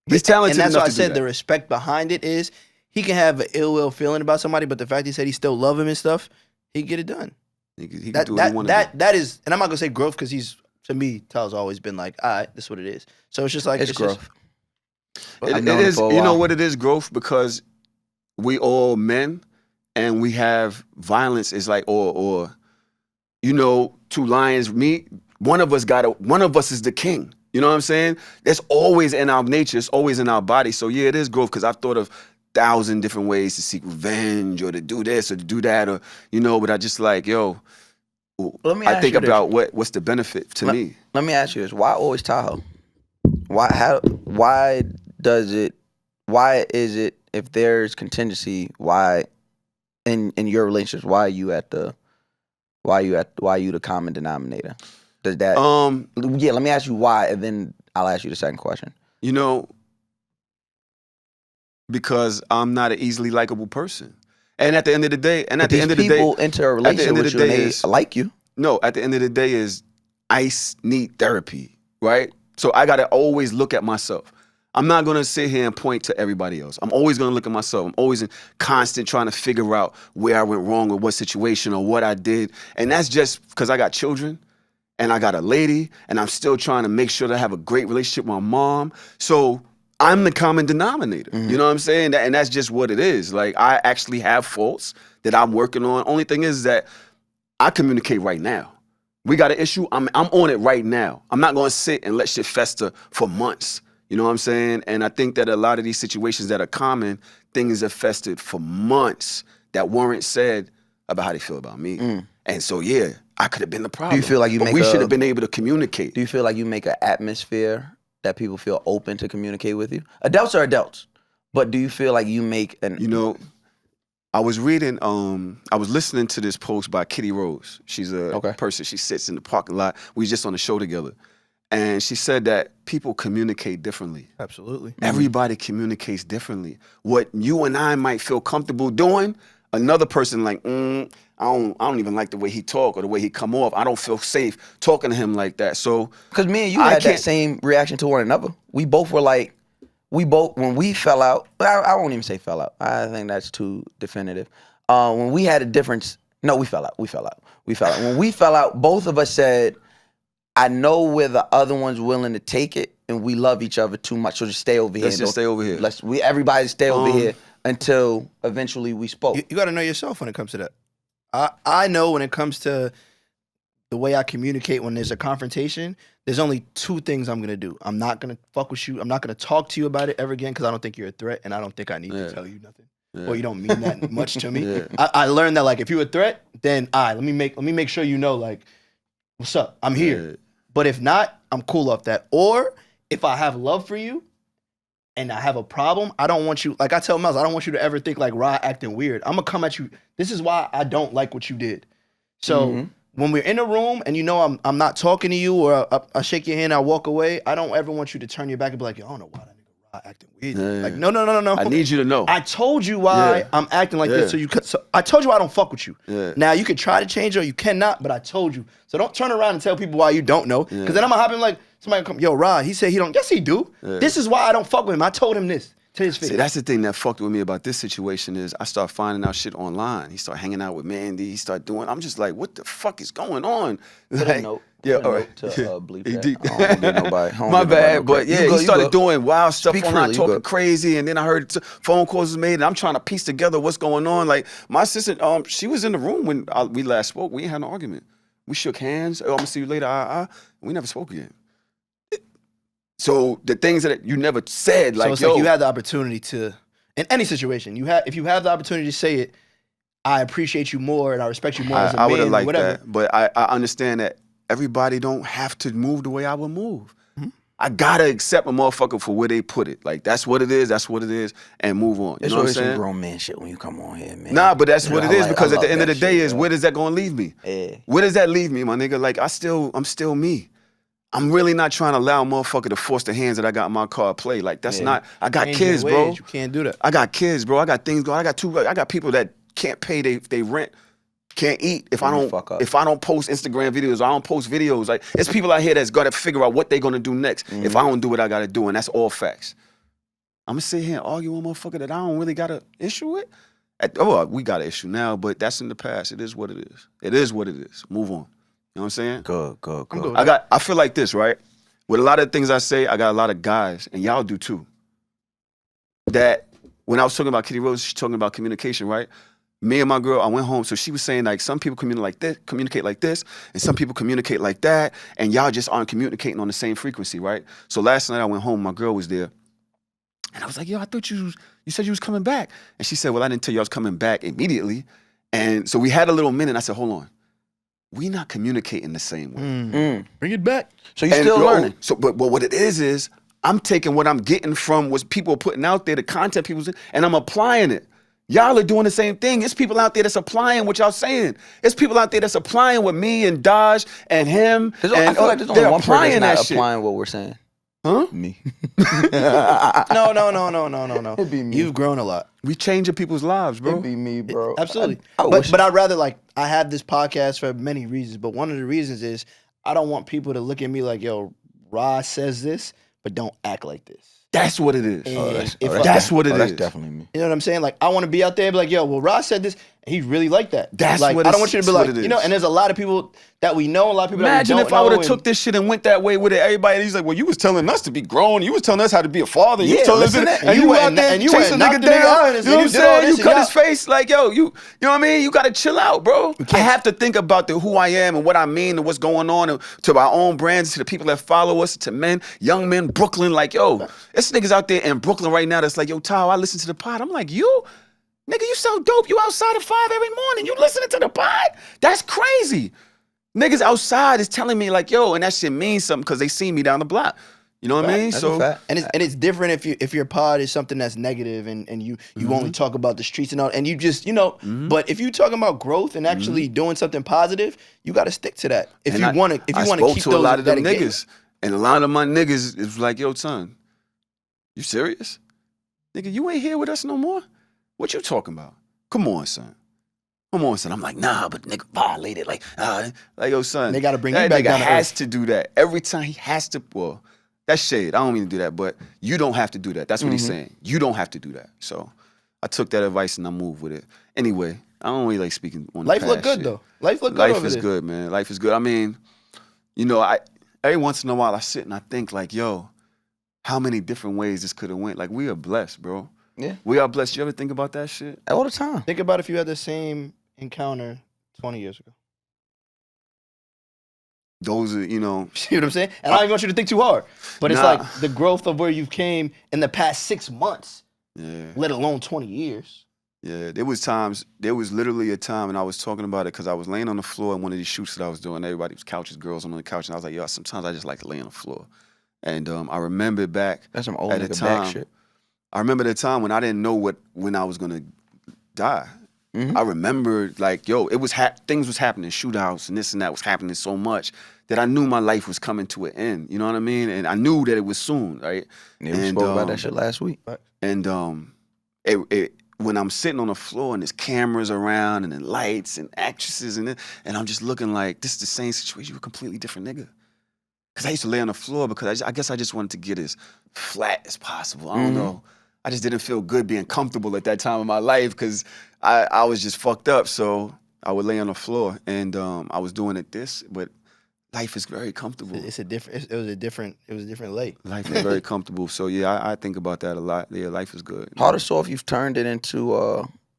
He's talented And that's enough why I to do said that. the respect behind it is he can have an ill will feeling about somebody, but the fact he said he still love him and stuff, he get it done. He can That do what he that want that that is, and I'm not gonna say growth because he's, to me, Tyler's always been like, all right, this is what it is. So it's just like It's growth. It I've known is. him for a You know while. what it is? Growth, because we all men, and we have violence. Is like, or two lions meet. One of us is the king. You know what I'm saying? That's always in our nature. It's always in our body. So yeah, it is growth, because I've thought of 1,000 different ways to seek revenge or to do this or to do that, or but I just like, Let me I ask think you this. about what's the benefit to me. Let me ask you this: why always Tahoe? Why is it if there's contingency? Why in your relationships? Why are you the common denominator? Does that? Yeah. Let me ask you why, and then I'll ask you the second question. Because I'm not an easily likable person, and at the end of the day, people enter a relationship with you and they like you. No, at the end of the day is ice need therapy, right? So I gotta always look at myself. I'm not gonna sit here and point to everybody else. I'm always gonna look at myself. I'm always in constant trying to figure out where I went wrong or what situation or what I did. And that's just because I got children and I got a lady and I'm still trying to make sure that I have a great relationship with my mom. So I'm the common denominator. Mm-hmm. You know what I'm saying? And that's just what it is. Like, I actually have faults that I'm working on. Only thing is that I communicate right now. We got an issue, I'm on it right now. I'm not gonna sit and let shit fester for months. You know what I'm saying? And I think that a lot of these situations that are common, things have festered for months that weren't said about how they feel about me. And so, yeah, I could have been the problem. Do you feel like we should have been able to communicate. Do you feel like you make an atmosphere that people feel open to communicate with you? Adults are adults, but do you feel like you make an... I was reading, I was listening to this post by Kitty Rose. She's a person, she sits in the parking lot. We was just on the show together. And she said that people communicate differently. Absolutely. Everybody communicates differently. What you and I might feel comfortable doing, another person like, I don't even like the way he talk or the way he come off. I don't feel safe talking to him like that. So, because me and you had that same reaction to one another. We both were like, when we fell out, I won't even say fell out. I think that's too definitive. When we had a difference, no, we fell out. When we fell out, both of us said, I know where the other one's willing to take it, and we love each other too much, so just stay over here. Let's just stay over here. Everybody stay over here until eventually we spoke. You got to know yourself when it comes to that. I know when it comes to the way I communicate when there's a confrontation, there's only two things I'm going to do. I'm not going to fuck with you. I'm not going to talk to you about it ever again because I don't think you're a threat, and I don't think I need to tell you nothing. Or you don't mean that much to me. I learned that, like, if you're a threat, then let me make sure you know, like, what's up? I'm here. But if not, I'm cool off that. Or if I have love for you and I have a problem, I don't want you, like I tell Miles, I don't want you to ever think like Rod acting weird. I'm gonna come at you. This is why I don't like what you did. So when we're in a room and you know I'm not talking to you, or I shake your hand, I walk away, I don't ever want you to turn your back and be like, yo, I don't know why that nigga Rod acting weird. Like, no. I need you to know. I told you why I'm acting like this, so I told you I don't fuck with you. Now you can try to change or you cannot, but I told you. So don't turn around and tell people why you don't know, because then I'm gonna hop in like somebody come, yo, Rod, he said he don't. Yes, he do. This is why I don't fuck with him. I told him this to his face. See, that's the thing that fucked with me about this situation is I start finding out shit online. He start hanging out with Mandy. He start doing. I'm just like, what the fuck is going on? Like, all right. To bleep that. I don't get nobody. My bad, but yeah, he started doing wild stuff online, talking good. crazy, and then I heard phone calls was made, and I'm trying to piece together what's going on. Like, my sister, she was in the room when we last spoke. We ain't had no argument. We shook hands. I'm gonna see you later. We never spoke again. So the things that you never said, like, so it's like you had the opportunity to, in any situation, if you have the opportunity to say it, I appreciate you more and I respect you more as a man. I would have liked whatever. that, but I understand that everybody don't have to move the way I would move. I gotta accept a motherfucker for where they put it. Like, that's what it is. That's what it is, and move on. You know what I'm saying? Some grown man shit when you come on here, man. Nah, but that's what it is, because at the end of the day, shit, where does that gonna leave me? Yeah. Where does that leave me, my nigga? Like, I'm still me. I'm really not trying to allow a motherfucker to force the hands that I got in my car to play. Like, that's not, I got kids, bro. You can't do that. I got kids, bro. I got things going. I got people that can't pay they rent, can't eat if I don't post Instagram videos, or I don't post videos. Like, it's people out here that's got to figure out what they're gonna do next if I don't do what I gotta do, and that's all facts. I'm gonna sit here and argue with a motherfucker that I don't really got an issue with. We got an issue now, but that's in the past. It is what it is. It is what it is. Move on. You know what I'm saying? Good. I feel like this, right? With a lot of things I say, I got a lot of guys, and y'all do too, that when I was talking about Kitty Rose, she's talking about communication, right? Me and my girl, I went home, so she was saying, like, some people communicate like this, and some people communicate like that, and y'all just aren't communicating on the same frequency, right? So last night I went home, my girl was there, and I was like, yo, I thought you said you was coming back. And she said, well, I didn't tell you I was coming back immediately. And so we had a little minute, and I said, hold on. We not communicating the same way. Bring it back. So you're still learning. So, but what it is I'm taking what I'm getting from what people are putting out there, the content people, and I'm applying it. Y'all are doing the same thing. It's people out there that's applying what y'all saying. It's people out there that's applying with me and Dodge and him. I feel like there's only one person that's not applying what we're saying. Huh? Me. No. It'd be me. You've grown a lot. We changing people's lives, bro. It'd be me, bro. Absolutely. I But I'd rather, like, I have this podcast for many reasons, but one of the reasons is I don't want people to look at me like, yo, Ross says this, but don't act like this. That's what it is. That's what it is. That's definitely me. You know what I'm saying? Like, I want to be out there and be like, yo, well, Ross said this, and he really like that. That's like, what I don't want you to be like, it is. you know, and there's a lot of people that we know, a lot of people Imagine that we don't if I would have know, took this shit and went that way with it. Everybody, he's like, well, you was telling us to be grown. You was telling us how to be a father. You was telling us listen, and you out there and you chasing went nigga and knocked the nigga down. out You know what I'm and you did all saying? this You and cut y'all- his face like, yo, you know what I mean? You got to chill out, bro. I have to think about who I am and what I mean and what's going on and to our own brands, to the people that follow us, to men, young men, Brooklyn. Like, yo, there's niggas out there in Brooklyn right now that's like, yo, Tahoe, I listen to the pod. I'm like, you? Nigga, you so dope. You outside at 5 every morning. You listening to the pod? That's crazy. Niggas outside is telling me like, yo, and that shit means something because they see me down the block. You know what I mean? That's a fact. And it's different if your pod is something that's negative and you only talk about the streets and all, and you just, you know, but if you talking about growth and actually doing something positive, you got to stick to that. If you want to keep to those a lot of them that niggas, and a lot of my niggas is like, yo, son, you serious? Nigga, you ain't here with us no more? What you talking about? Come on, son. I'm like, nah, but nigga violated. Like, yo, son. They gotta bring that you back nigga down to has earth. to do that. Every time he has to, well, that's shade. I don't mean to do that, but you don't have to do that. That's what he's saying. You don't have to do that. So I took that advice and I moved with it. Anyway, I don't really like speaking on Life the look past good shit. though. Life look good. Life over is there. good, man. Life is good. I mean, you know, every once in a while I sit and I think like, yo, how many different ways this could have went? Like, we are blessed, bro. Yeah. We are blessed. You ever think about that shit? All the time. Think about if you had the same encounter 20 years ago. Those are, you know. See what I'm saying? And I don't even want you to think too hard. But it's Nah. like the growth of where you came in the past 6 months, Yeah. let alone 20 years. Yeah. There was literally a time, and I was talking about it because I was laying on the floor in one of these shoots that I was doing. Everybody was couches, girls on the couch. And I was like, yo, sometimes I just like to lay on the floor. And I remember back That's some old at the nigga time. back shit. I remember the time when I didn't know when I was gonna die. I remember like, yo, it was things was happening, shootouts and this and that was happening so much that I knew my life was coming to an end. You know what I mean? And I knew that it was soon, right? Yeah, we spoke about that shit last week. And when I'm sitting on the floor and there's cameras around and then lights and actresses and I'm just looking like this is the same situation with a completely different nigga. Because I used to lay on the floor because I guess I just wanted to get as flat as possible. I don't know. I just didn't feel good being comfortable at that time of my life because I was just fucked up. So I would lay on the floor and I was doing it but life is very comfortable. It was a different lay. Life is very comfortable. So yeah, I think about that a lot. Yeah, life is good. Hard or soft, you've turned it into,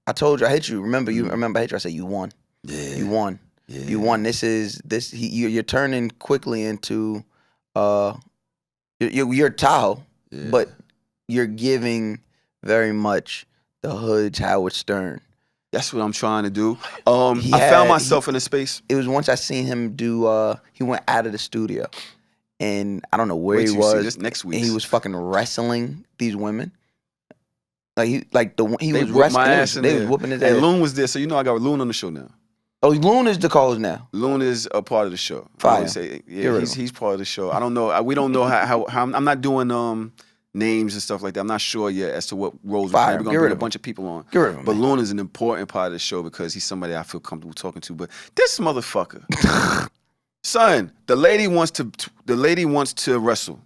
I told you I hit you. Remember I hit you, I said you won. Yeah. You won. Yeah. You won. You're turning quickly into, you're Tahoe, but you're giving very much the hood's Howard Stern. That's what I'm trying to do. I found myself in a space. It was once I seen him do, he went out of the studio and I don't know where he was. This next week. And he was fucking wrestling these women. Like he was They wrestling. whipped my ass in They there. was whooping his And ass. Loon was there, so you know I got Loon on the show now. Oh, Loon is the co-host now. Loon is a part of the show. I Fire. always say, yeah, he's part of the show. I don't know. We don't know how I'm not doing names and stuff like that. I'm not sure yet as to what roles we're playing. We're gonna bring a bunch of people on. Get rid of him, but man. Loon is an important part of the show because he's somebody I feel comfortable talking to. But this motherfucker, son, the lady wants to wrestle.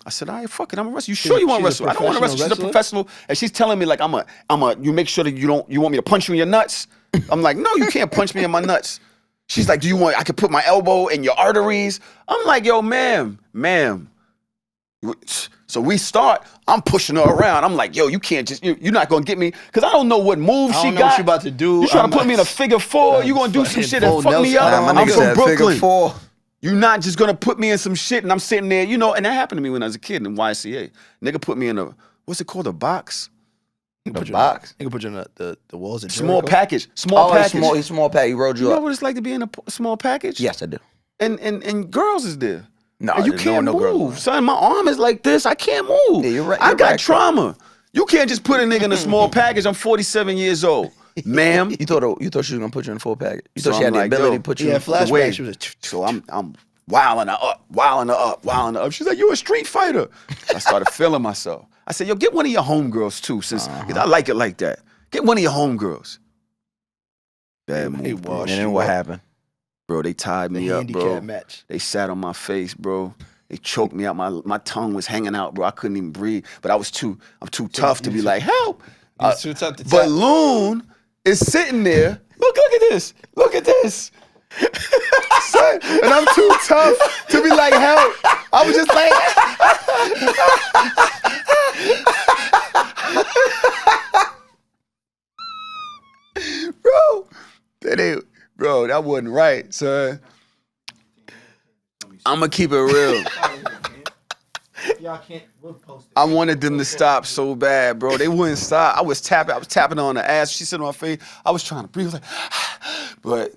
I said, all right, fuck it, I'm a wrestler. You sure you want to wrestle? I don't want to wrestle. She's a professional, and she's telling me like you make sure that you want me to punch you in your nuts. I'm like, no, you can't punch me in my nuts. She's like, I could put my elbow in your arteries. I'm like, yo, ma'am. So we start, I'm pushing her around. I'm like, yo, you can't you're not gonna get me, because I don't know what move she got. What you about to do. You trying to put me in a figure four? You gonna do some shit and fuck me up? I'm from Brooklyn. You're not just gonna put me in some shit and I'm sitting there, and that happened to me when I was a kid in YCA. Nigga put me in what's it called, a box? The box? Nigga put you in the walls of Small Jericho? package. Small package. Small package. He rolled you You up. know what it's like to be in a small package? Yes, I do. And girls is there. No, and you can't move. girls. Son, my arm is like this. I can't move. Yeah, you're right. I You're got right. trauma. You can't just put a nigga in a small package. I'm 47 years old. Ma'am. You thought she was gonna put you in a full package. You So thought she had I'm the like, ability yo, to put you Yeah, in flashback. She was So I'm wilding her up. She's like, you a street fighter. I started feeling myself. I said, yo, get one of your homegirls too, since 'cause I like it like that. Get one of your homegirls. Bad move, bro. And then what happened? Bro, they tied me up, bro. handicap match. They sat on my face, bro. They choked me out. My tongue was hanging out, bro. I couldn't even breathe. But I'm too tough to be like, help. Too tough to But tap. Loon is sitting there. Look at this. Look at this. Son, and I'm too tough to be like, help. I was just like, bro, that wasn't right, son. I'm gonna keep it real. Y'all can't. We'll post it. I wanted them to stop so bad, bro. They wouldn't stop. I was tapping on her ass. She sitting on my face. I was trying to breathe. I was like, but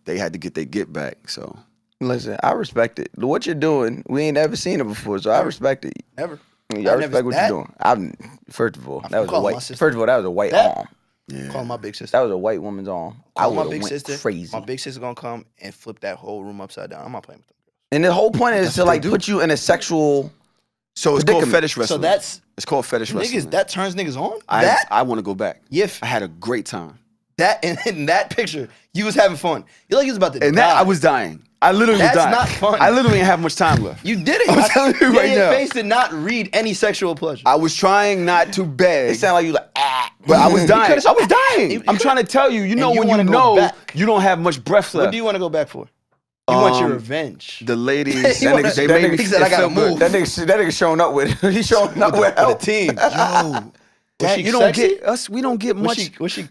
they had to get their get back. So Listen, I respect it. What you're doing, we ain't ever seen it before, so I respect it. Never. I respect what you're doing. First of all, that was a calling my white. sister. First of all, that was a white That- arm. yeah. Call my big sister. That was a white woman's arm. I Call my would big have sister. went crazy. My big sister gonna come and flip that whole room upside down. I'm not playing with them. And the whole point is That's to what they like do. put you in a sexual. So it's called predicament. fetish wrestling. So that's it's called fetish wrestling. niggas. That turns niggas on. I want to go back. If I had a great time. that in that picture, you was having fun. You like you was about to And die. that I was dying. I literally That's was dying. not fun. I literally didn't have much time left. You did it. I'm telling you right your now. face did not read any sexual pleasure. I was trying not to beg. It sounded like you like But I was dying. could've- I was dying. I'm trying to tell you. You know you when wanna you go know back. you don't have much breath left. What do you want to go back for? You want your Um, revenge. The ladies, You wanna- they that made me nigga said, I it gotta felt good. move. that nigga showing up with. He's showing up with for the help. team. Yo, Was she you don't sexy? get us. We don't get much. Was she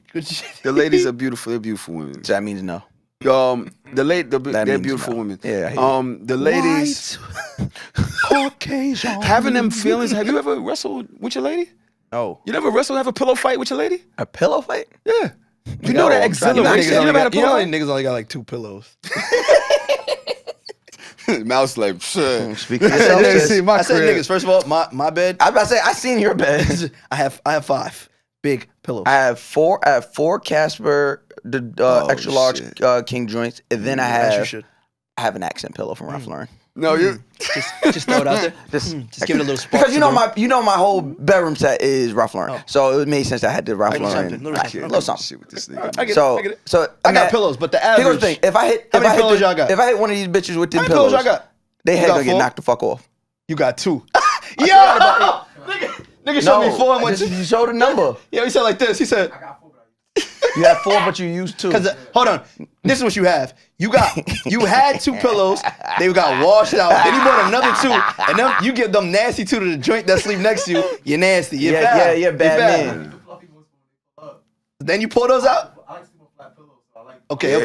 The ladies are beautiful. They're beautiful women. So that means no. They're means beautiful no. women. Yeah, I hear you. The ladies, Caucasian. having them feelings. Have you ever wrestled with your lady? No. You never wrestled, have a pillow fight with your lady? A pillow fight? Yeah. You know that exhilaration. You never had a pillow fight? Niggas only got like 2 pillows. Mouse like, shit. Speak for yourself. Yeah, sis. see, my I said crib. niggas. First of all, my bed. I was about to say I seen your bed. I have 5 big pillows. I have four Casper the extra large shit. king joints, and then I As you have should. an accent pillow from Ralph Lauren. No, you. Just throw it out there. Just give it a little spark. because you know my whole bedroom set is Ralph Lauren, so it made sense that I had the Ralph Little Lauren. something, little Little something. Shit with this nigga. I get So it. I I got mean, pillows, but the Here's average. the thing: if I hit, How many pillows y'all got? if I hit one of these bitches with them How many pillows pillows, y'all got? they You head got gonna get 4? knocked the fuck off. You got 2. Yo! Nigga showed me 4 and went You showed a number. Yeah, he said like this. He said, You have 4, but you used 2. "Cause hold on, this is what you have. You had 2 pillows. They got washed out. Then you bought another 2, and then you give them nasty 2 to the joint that sleep next to you. You're nasty. You're foul. yeah, bad man. Then you pull those out. Okay.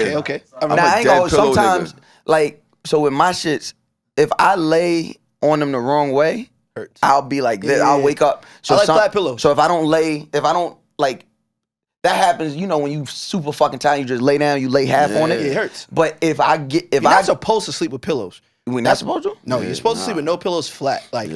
I'm Nah, a I ain't dead gonna. pillow Sometimes, nigga. like, so with my shits, if I lay on them the wrong way, Hurts. I'll be like this. I'll wake up. So I like flat pillows. So if I don't like, that happens. You know, when you super fucking tired, you just lay down, you lay half on it. It hurts. But if You're not supposed to sleep with pillows. we're not supposed to. No, you're supposed to sleep with no pillows flat. Like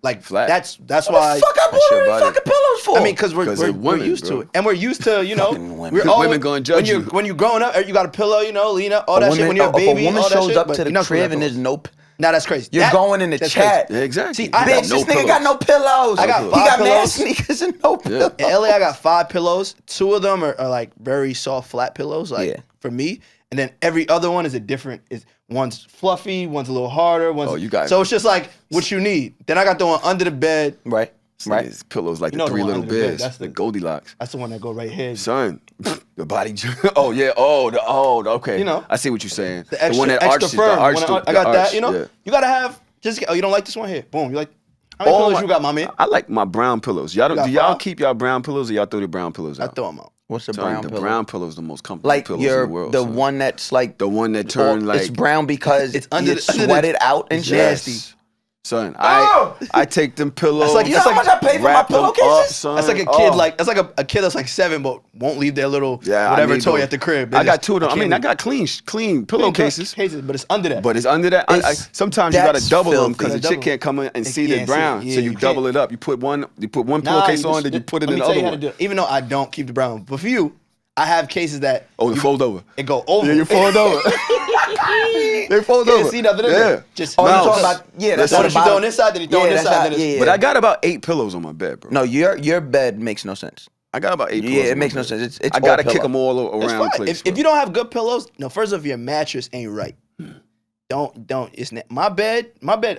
Like Flat. that's What why. the fuck I bought her these fucking pillows for? I mean, because we're women, used bro. to it, and we're used to Fucking women. we're all Women gonna judge you. when you're growing up. You got a pillow, lean up, all that shit. When you're a if baby, a woman all that shows shit, up but to you're the not supposed to crib and have there's no, Nah, that's crazy. you're going in the that's chat. Yeah, exactly. See, I got Bitch, no this nigga pillows. got no pillows. I got he 5 got mad pillows. sneakers and no pillows. In LA, I got 5 pillows. 2 of them are like very soft, flat pillows, like for me. And then every other one is a different. One's fluffy, one's a little harder. One's, you got. So it's just like what you need. Then I got the one under the bed. Right. Right. His pillows like You the know the 3 one little under the bed, bears. that's The the- Goldilocks. That's the one that go right here. Son, the body. Oh yeah. Okay. You know. I see what you're saying. The extra, one that extra arches. firm. The arch, I got that. You know, Yeah. you gotta have. You don't like this one here? Boom. You like? How many pillows you got, my man? I like my brown pillows. Y'all got do y'all 5? keep y'all brown pillows or y'all throw the brown pillows I out? throw them out. What's the Son, brown the pillow? brown pillow is the most comfortable Like pillows you're in the world. the son. one that's like The one that turned like it's brown because It's under it's the- under the- sweated out and shit. nasty. Son, Oh! I take them pillows. That's like- You know how much I pay for my wrap them up, pillowcases? son. That's like a kid, that's like a kid that's like 7, but won't leave their little I whatever need toy those. at the crib. I got 2 of them. I can't mean, I leave. got clean pillowcases. cases, but it's under that. But it's under that. Sometimes you that's gotta double them filthy. because the Double. chick can't come in and see the can't see it. brown. Yeah, so you you double can't. it up. You put one Nah, pillowcase you on, just- then you put it let in me the tell other you how to one. do it. Even though I don't keep the brown, but for you, I have cases that Oh, they fold over. it go over. Yeah, you fold over. They fold Can't over. see nothing in Yeah. there. Just Oh, you Mouse. talking about that's So on what the you throw on bottom. this side, then you throw on this that's side, how- then it's- yeah. But I got about 8 pillows on my bed, bro. No, your bed makes no sense. I got about 8 pillows. Yeah, on it my makes no bed. sense. It's I gotta all kick pillow. them all It's around the fine. place. If you don't have good pillows, no. First off, your mattress ain't right. Don't. It's not, my bed.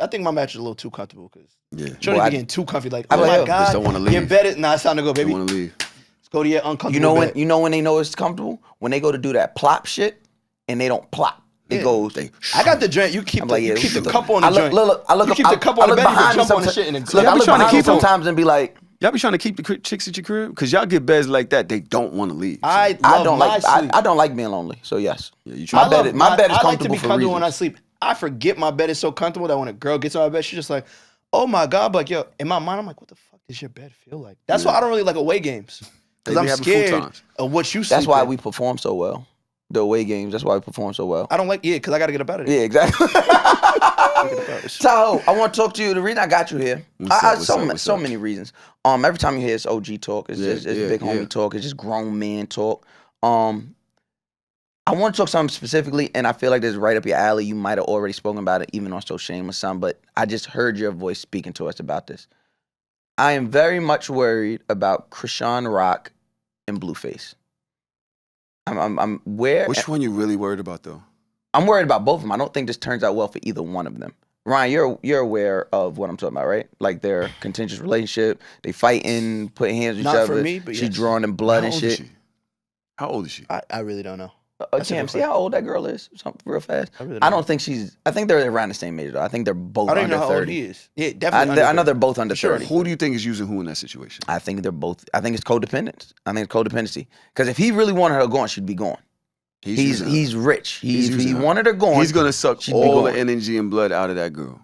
I think my mattress is a little too comfortable because yeah, shouldn't Well, be getting too comfy. Like, I oh my just god, don't wanna your leave. bed is. Nah, it's time to go, I baby. want to leave. Let's go to your uncomfortable You know when bed. they know it's comfortable? When they go to do that plop shit and they don't plop. It Yeah. goes. I got the joint. You keep I'm the, like, you yeah, keep the look, cup on the I look, joint. look, I look, You keep the cup I on the look bed. You behind can me jump on the sometimes- shit and then look, click. I be look trying to behind me keep them. sometimes and be like, Y'all be trying to keep the chicks at your crib because y'all get beds like that. They don't want to leave. I I don't my like sleep. I don't like being lonely. So yes, Yeah, you my try. bed is I like to comfortable be for comfortable when I reasons. sleep. I forget my bed is so comfortable that when a girl gets on my bed, she's just like, "Oh my god!" But like, yo, in my mind, I'm like, "What the fuck does your bed feel like?" That's why I don't really like away games They because be I'm having scared futons. of what you. Sleep That's why in. we perform so well. The away games. That's why we perform so well. I don't like because I got to get up out of there. Yeah, exactly. Tahoe, I want to talk to you. The reason I got you here, What's up? so many reasons. Every time you hear it's OG talk, it's just big homie talk, it's just grown man talk. I want to talk something specifically, and I feel like this is right up your alley. You might have already spoken about it, even on So Shameless, son, but I just heard your voice speaking to us about this. I am very much worried about Krishan Rock and Blueface. I'm where. Which one you really worried about though? I'm worried about both of them. I don't think this turns out well for either one of them. Ryan, you're aware of what I'm talking about, right? Like their contentious relationship, they fighting, putting hands with Not each other. for me, but she yes. drawing in blood How and old shit. is she? How old is she? I really don't know. Cam, see different how old that girl is? Something real fast. I really I don't don't think she's. I think they're around the same age though. I think they're both I don't even under know how old 30. he is. Yeah, I, definitely. I know they're both under Sure. 30. Who do you think is using who in that situation? I think they're both. I think it's codependence. I think it's codependency. Because if he really wanted her gone, she'd be gone. He's rich. If using he her. wanted her gone, He's gonna suck she'd be all the gone. energy and blood out of that girl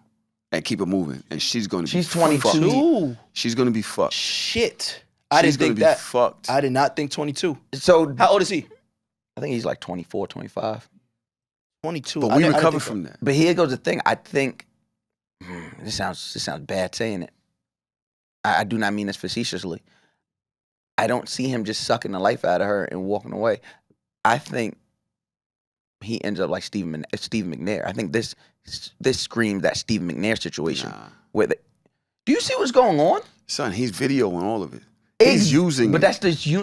and keep it moving. And she's gonna. She's be fucked. 22. Ooh, She's gonna be fucked. shit. I She's didn't gonna think be that. fucked. I did not think 22. So How old is he? I think he's like 24, 25. 22. But I we didn't recovered think so. from that. But here goes the thing. I think this sounds bad saying it. I do not mean this facetiously. I don't see him just sucking the life out of her and walking away. I think he ends up like Steve McNair. I think this screams that Steve McNair situation. Nah. Do you see what's going on? Son, he's videoing all of it. He's using But it.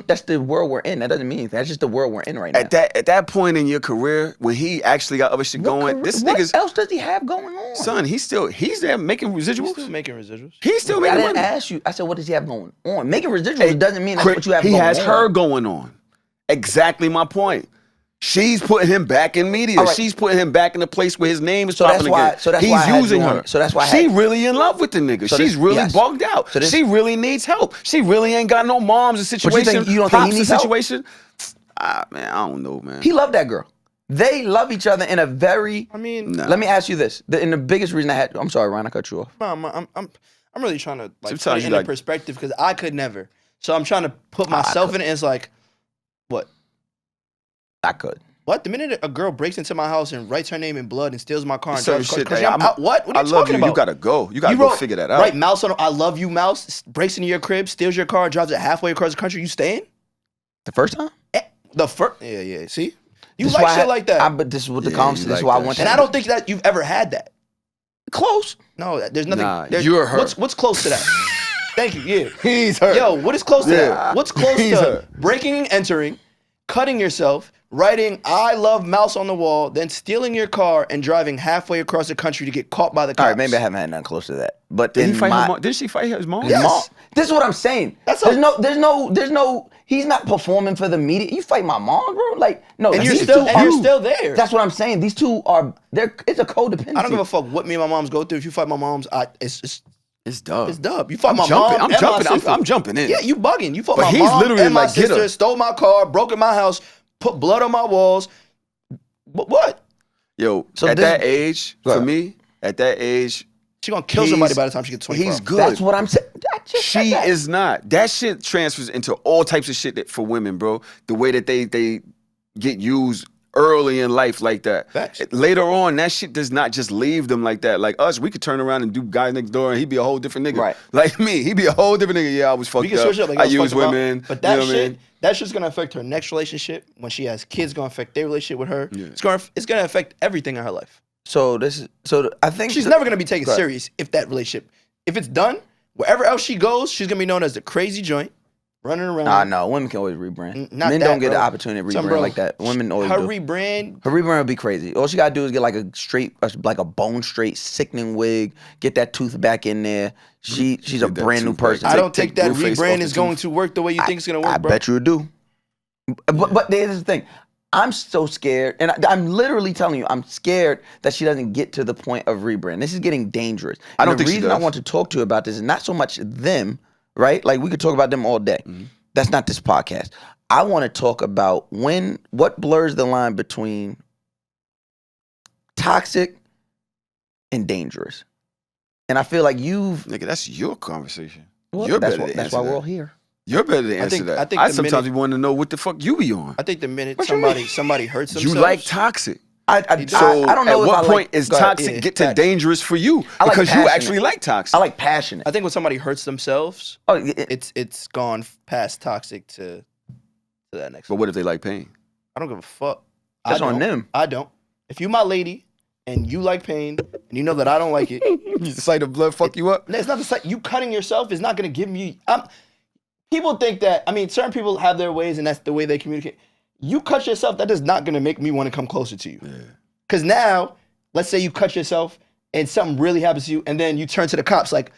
that's the world we're in. That doesn't mean anything. That's just the world we're in right now. At that point in your career, when he actually got other shit going, this what nigga's else does he have going on? son, he's there making residuals. He's still making residuals. He's still I making didn't money. ask you. I said, what does he have going on? Making residuals doesn't mean that's what you have He going on. has her going on. Exactly my point. She's putting him back in media. All right. She's putting him back in a place where his name is So that's popping why- again. so that's He's why I had using you on her. it. So that's why I she had- really in love with the nigga. So She's this- really yes. bugged out. So this- she really needs help. She really ain't got no moms in you think- situation. you don't think he Pops in needs help? situation. Man, I don't know, man. He loved that girl. They love each other in a very. I mean, Nah. Let me ask you this. And the biggest reason I had. I'm sorry, Ryan, I cut you off. I'm really trying to like Sometimes put it you into like- perspective because I could never. So I'm trying to put myself in it. And it's like, what? I could. What? The minute a girl breaks into my house and writes her name in blood and steals my car and Certain drives shit crazy, that I'm out. What? What are I you love talking you. about? You gotta go. You gotta go figure that out. Right, mouse on. I love you, mouse. Breaks into your crib, steals your car, drives it halfway across the country. You staying? The first time? The first. Yeah. See, you This like why shit like that. but this is what the Yeah, conversation. you This is like why I that want. And I don't think that you've ever had that. Close. No, there's nothing. Nah, there's, you're her. What's close to that? Thank you. Yeah. He's her. Yo, what is close to Yeah. that? What's close He's to her. breaking and entering, cutting yourself, writing "I love mouse" on the wall, then stealing your car and driving halfway across the country to get caught by the cops? All right, maybe I haven't had nothing close to that. But Did he in fight my, her mom? Did she fight his mom? Yes. mom, this is what I'm saying. That's there's no. He's not performing for the media. You fight my mom, bro. Like no, And you're these still two and are- you're still there. That's what I'm saying. These two are. It's a codependency. I don't give a fuck what me and my moms go through. If you fight my moms, It's dub. it's dub. You fight I'm my jumping. mom. I'm and my jumping. sister. I'm jumping in. Yeah, you bugging. You fought But my he's mom literally and my like, get sister. her. Stole my car, broke in my house, put blood on my walls. What? Yo, So at this- that age, Go for ahead. me, at that age, She gonna kill somebody by the time she gets 24. he's good. That's what I'm saying. I just said She that. is not. That shit transfers into all types of shit for women, bro. The way that they get used early in life like that. Facts. Later on, that shit does not just leave them like that. Like us, we could turn around and do Guy Next Door and he'd be a whole different nigga. Right. Like me, he'd be a whole different nigga. Yeah, I was fucked We can up. switch it up. Like, I was use fucked up, women. but that you know what I shit, mean? that shit's gonna affect her next relationship. When she has kids, gonna affect their relationship with her. Yeah. It's gonna affect everything in her life. I think She's never gonna be taken Go ahead. serious if that relationship, if it's done, wherever else she goes, she's gonna be known as the crazy joint, running around. No, women can always rebrand. Not Men that, don't get the bro. opportunity to Some rebrand bro, like that. Women always her do. rebrand. Her rebrand would be crazy. All she gotta do is get like a bone straight, sickening wig, get that tooth back in there. She's a Get that brand new tooth back. person. I don't take think that Blueface off rebrand the is going tooth. to work the way you think it's gonna work, I bro. bet you do. But here's the thing. I'm so scared, and I'm literally telling you, I'm scared that she doesn't get to the point of rebrand. This is getting dangerous. I don't And think the she reason I does. want to talk to you about this is not so much them, right? Like we could talk about them all day. Mm-hmm. That's not this podcast. I want to talk about what blurs the line between toxic and dangerous. And I feel like Nigga, that's your conversation. well, You're that's better why, to that's answer why that. we're all here. You're better to I answer think- that. I think I the sometimes minute- want to know what the fuck you be on. I think the minute What you mean? somebody hurts You themselves, like toxic. I So don't know at if what I point like, is go ahead. toxic Yeah, get to facts. dangerous for you? I like Because you passionate. actually like toxic. I like passionate. I think when somebody hurts themselves, Oh, yeah, it's gone past toxic to that next. But what if they like pain? I don't give a fuck. That's I on don't. them. I don't. If you my lady and you like pain and you know that I don't like it, The sight of blood fuck you up? it's not the sight. You cutting yourself is not gonna give me. People think that. I mean, certain people have their ways and that's the way they communicate. You cut yourself, that is not gonna make me want to come closer to you. Because now, let's say you cut yourself and something really happens to you, and then you turn to the cops like,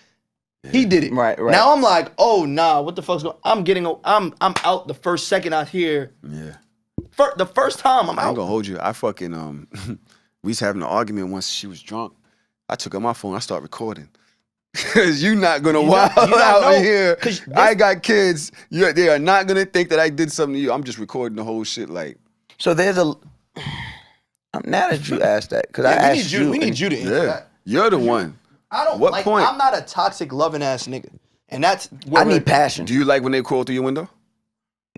he did it. Right. Now I'm like, oh nah, what the fuck's going? I'm out the first second I hear. Yeah. The first time I'm I ain't out. gonna hold you. I fucking we was having an argument once she was drunk. I took out my phone, I start recording. Cause you not gonna wild you don't out know, here. 'cause this- I got kids. They are not gonna think that I did something to you. I'm just recording the whole shit like So there's a. Now that you asked that, because I Yeah, asked you. we and- need you to answer yeah. that. You're the one. I don't What like. point? I'm not a toxic loving ass nigga, and that's I where need passion. Do you like when they crawl through your window?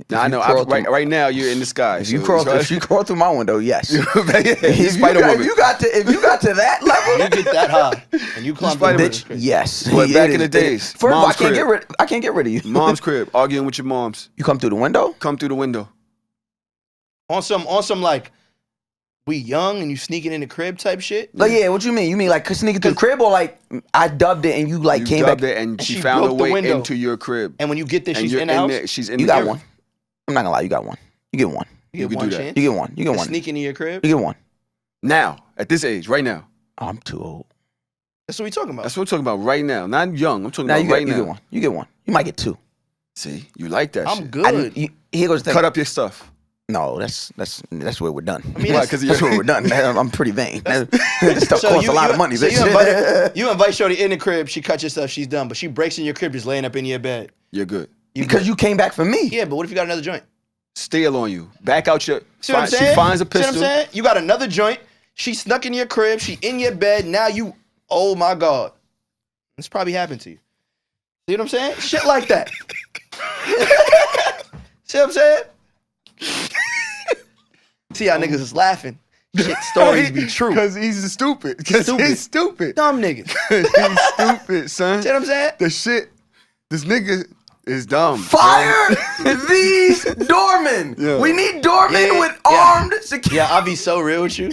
Now I you know. crawl through- Right now you're in the sky. If you crawl through my window, yes. you if, Spider Woman. if you got to that level, you get that high and you climb Spider-Man. the bitch, crazy. yes. But It back in is- the it- days, First of all, I mom's can't get crib. rid. I can't get rid of you. Mom's crib, arguing with your moms. You come through the window. Come through the window. On some like, we young and you sneaking in the crib type shit. Like, yeah, what you mean? You mean like sneaking through the crib, or like I dubbed it and you like You came dubbed back? it and she she found her broke the way window. into your crib. And when you get there, And she's you're in the house. there. She's in You the got crib. one. I'm not gonna lie. You got one. You get one. You You get can one do that. chance. You get one. You get to one. sneak into your crib. You get one. Now, at this age, right now. Oh, I'm too old. That's what we talking about. That's what I'm talking about right now. Not young. I'm talking Now about you get, right you now. get one. You get one. You might get two. See, you like that I'm shit. good. Here goes the thing. Cut up your stuff. No, that's where we're done. I mean, Why? that's, 'Cause That's where we're done. I'm pretty vain. This stuff costs a lot of money, so bitch. you invite Shorty in the crib. She cut your stuff. She's done, but she breaks in your crib, just laying up in your bed. You're good. Because you came back for me. Yeah, but what if you got another joint? Steal on you. Back out your. See what I'm saying? She finds a See what I'm pistol. saying? You got another joint. She snuck in your crib. She in your bed. Now you, oh my God. This probably happened to you. See what I'm saying? Shit like that. See what I'm saying? See how niggas is laughing. Shit stories be true. Because he's stupid. Because he's stupid. Dumb niggas. He's stupid, son. See what I'm saying? The shit, this nigga is dumb. Fire these doormen. Yeah. We need doormen with armed security. Yeah, I'll be so real with you.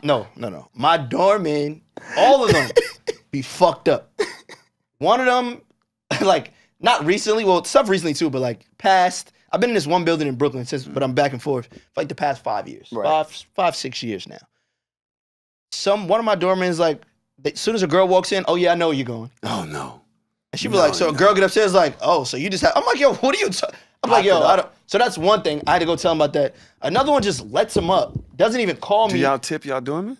No. My doormen, all of them, be fucked up. One of them, like, not recently, well, stuff recently too, but like past, I've been in this one building in Brooklyn since, but I'm back and forth for like the past 5 years. Right. 6 years now. One of my doormen's like, as soon as a girl walks in, oh yeah, I know where you're going. Oh, no. And she be like, so a girl get upstairs like, oh, so you just have, I'm like, yo, what are you I'm like, yo, I don't. So that's one thing. I had to go tell him about that. Another one just lets him up. Doesn't even call me. Do y'all tip y'all doorman?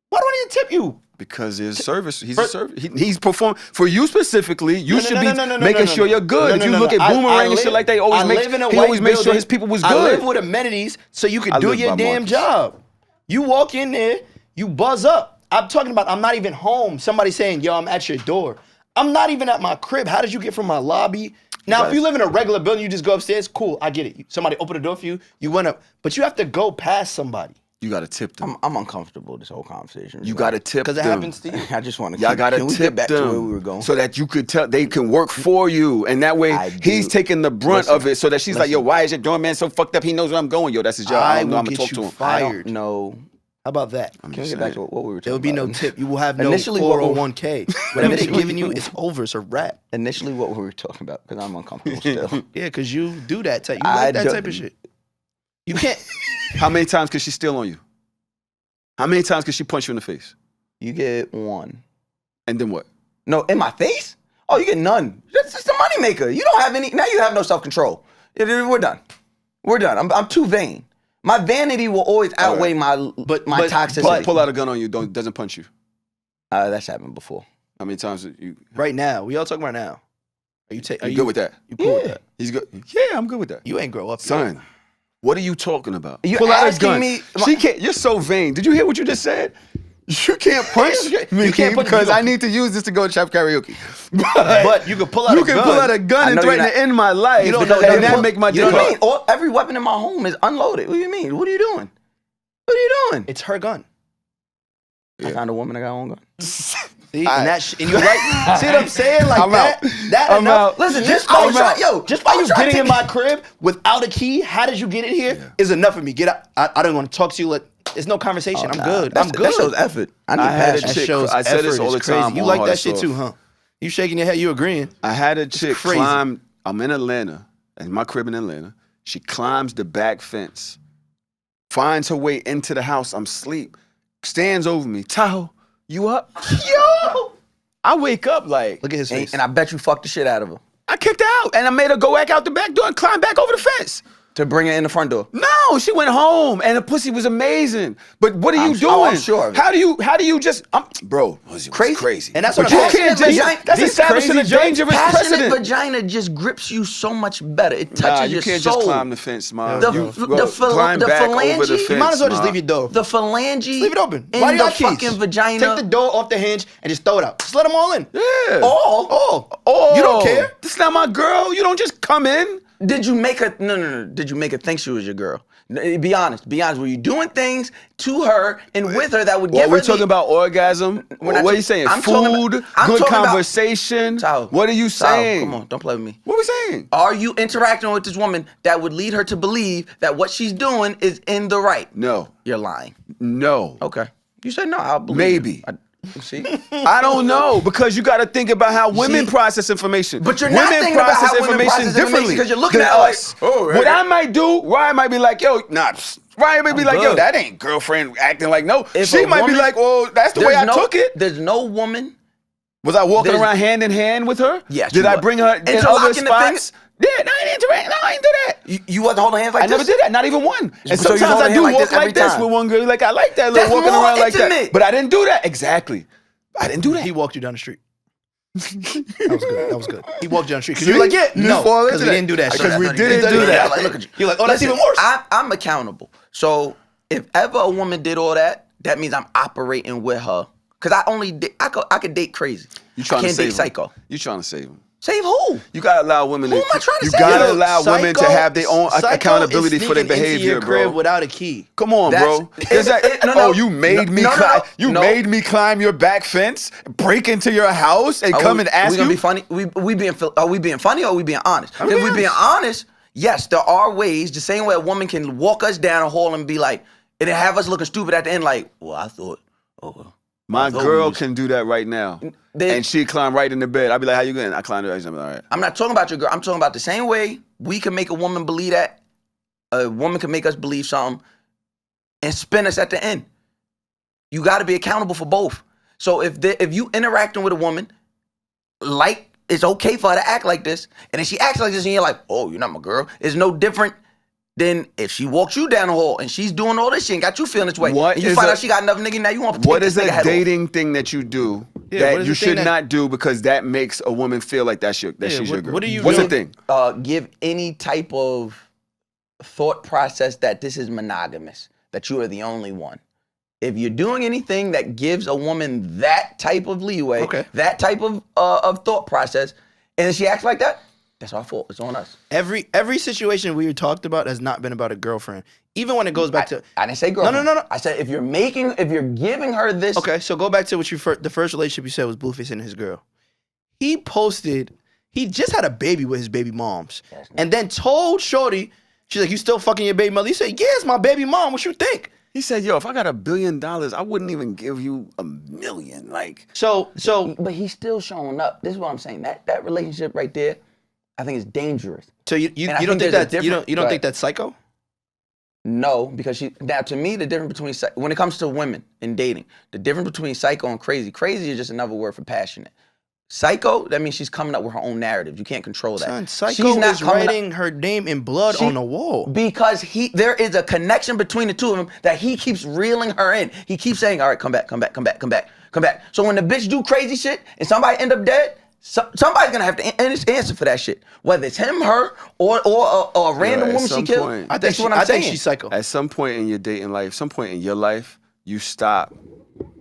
Why do I need to tip you? Because his service, he's a service. He's performing for you specifically. You should be no, making sure you're good. If you look at Boomerang and shit like that, he always makes sure his people was good. I live with amenities so you can do your damn job. You walk in there, you buzz up. I'm talking about I'm not even home. Somebody saying, yo, I'm at your door. I'm not even at my crib. How did you get from my lobby? Now, if you live in a regular building, you just go upstairs, cool, I get it. Somebody opened the door for you, you went up. But you have to go past somebody. You got to tip them. I'm uncomfortable this whole conversation. You got to tip them. Because it happens to you. I just want to Y'all got to tip tip back them to where we were going. so that you could tell they can work for you. And that way he's taking the brunt of it so that she's like, yo, why is your doorman so fucked up? He knows where I'm going. Yo, that's his job. I don't know. I'm going to talk to him. Fired. No. How about that? Can we get back to what we were talking about? There will be no tip. You will have no Initially, 401k. Whatever they're giving you, it's over. It's a wrap. Initially, what we were talking about, because I'm uncomfortable still. Yeah, because you do that type. You like that type of shit. You can't. How many times could she steal on you? How many times could she punch you in the face? You get one. And then what? No, in my face? Oh, you get none. That's just a moneymaker. You don't have any. Now you have no self-control. We're done. We're done. I'm too vain. My vanity will always outweigh my toxicity. But pull out a gun on you, doesn't punch you. That's happened before. How many times you? Right now, we all talking about now. Are you good with that? You cool with that? He's good. Yeah, I'm good with that. You ain't grow up, son. What are you talking about? You pull out a asking gun. me? She can't. You're so vain. Did you hear what you just said? You can't punch me because I need to use this to go to trap karaoke. But you can pull out a gun. You can pull out a gun and threaten to end my life. You don't know that make my day. What do you mean? Every weapon in my home is unloaded. What do you mean? What are you doing? What are you doing? It's her gun. I found a woman that got her own gun. See, and you're right. See what I'm saying? Like I'm out. Listen, just by you getting in my crib without a key, how did you get in here? Is enough for me. Get out. I don't want to talk to you. There's no conversation. I'm good. I'm good. That shows effort. I had a chick. I said this all the time. You like that shit too, huh? You shaking your head. You agreeing? I had a chick climb. I'm in Atlanta, in my crib in Atlanta. She climbs the back fence, finds her way into the house. I'm asleep. Stands over me. Tahoe, you up? Yo! I wake up like. Look at his face. And I bet you fucked the shit out of her. I kicked her out and I made her go back out the back door and climb back over the fence. To bring her in the front door. No, she went home and the pussy was amazing. But what are you doing? Oh, I'm sure of it. How do you just bro, it was crazy. And that's what you can't just that's establishing a dangerous passionate precedent. Vagina just grips you so much better. It touches your soul. You can't just climb the fence, man. Climb back over the fence. You might as well just leave your door. The phalange. Leave it open. Why do you got keys? Fucking vagina. Take the door off the hinge and just throw it out. Just let them all in. Yeah. All. You don't care. This is not my girl. You don't just come in. Did you make her? No. Did you make her think she was your girl? Be honest. Be honest. Were you doing things to her and with her that would give her? We're talking about orgasm. What are you saying? Food, good conversation. What are you saying? Come on, don't play with me. What are we saying? Are you interacting with this woman that would lead her to believe that what she's doing is in the right? No. You're lying. No. Okay. You said no. I'll believe Maybe. See? I don't know because you got to think about how women process information. But you're not thinking about how women process information because you're looking at us. What I might do, Ryan might be like, yo, Ryan might be like, yo, that ain't girlfriend acting like no. She might be like, well, that's the way I took it. There's no woman. Was I walking around hand in hand with her? Yes. Did I bring her in other spots? Yeah, no, I didn't interact. No, I didn't do that. You wasn't holding hands like this? I never did that, not even one. And So sometimes I do walk like this with one girl. Like, I like that little walking around like that. But I didn't do that. Exactly. I didn't do that. He walked you down the street. That was good. He walked you down the street. Because you were like, yeah, no. Because we didn't do that. Because we didn't do that. Like, look at you. You're like, oh, that's even worse. I'm accountable. So if ever a woman did all that, that means I'm operating with her. Because I could date crazy. You trying I can't to save date psycho. You trying to save him. Save who? You gotta allow women. Who am I trying to You save? gotta Yo, allow women to have their own accountability for their behavior, into your bro. crib without a key. Come on, bro. You made me climb. You made me climb your back fence, break into your house, and come and ask we you. Gonna be funny? Are we being funny or are we being honest? If we being honest, yes, there are ways. The same way a woman can walk us down a hall and be like, and then have us looking stupid at the end, like, well, I thought. My girl can do that right now, and she climb right in the bed. I'd be like, "How you going?" I climbed it. I'm like, all right. I'm not talking about your girl. I'm talking about the same way we can make a woman believe that. A woman can make us believe something and spin us at the end. You got to be accountable for both. So if you interacting with a woman, like it's okay for her to act like this, and then she acts like this, and you're like, "Oh, you're not my girl." It's no different than if she walks you down the hall and she's doing all this shit and got you feeling this way. And you find out she got another nigga, now you want to What is a dating thing that you do that you should not do because that makes a woman feel like she's your girl? What's the thing? Give any type of thought process that this is monogamous, that you are the only one. If you're doing anything that gives a woman that type of leeway, that type of thought process, and she acts like that, that's our fault. It's on us. Every situation we talked about has not been about a girlfriend. Even when it goes back to... I didn't say girlfriend. No. I said if you're giving her this... Okay, so go back to what the first relationship you said was Blueface and his girl. He just had a baby with his baby moms. And then told Shorty, she's like, you still fucking your baby mother? He said, yeah, it's my baby mom. What you think? He said, yo, if I got $1 billion, I wouldn't even give you $1 million. Like... So... But he's still showing up. This is what I'm saying. That relationship right there, I think it's dangerous. So you don't think that's psycho? No, because now to me the difference between when it comes to women in dating, the difference between psycho and crazy is just another word for passionate. Psycho, that means she's coming up with her own narrative. You can't control that. Son, psycho is writing her name in blood on the wall. Because there is a connection between the two of them that he keeps reeling her in. He keeps saying, all right, come back. So when the bitch do crazy shit and somebody end up dead, somebody's gonna have to answer for that shit. Whether it's him, her, or a random woman she killed. I think she's psycho. At some point in your dating life, some point in your life, you stop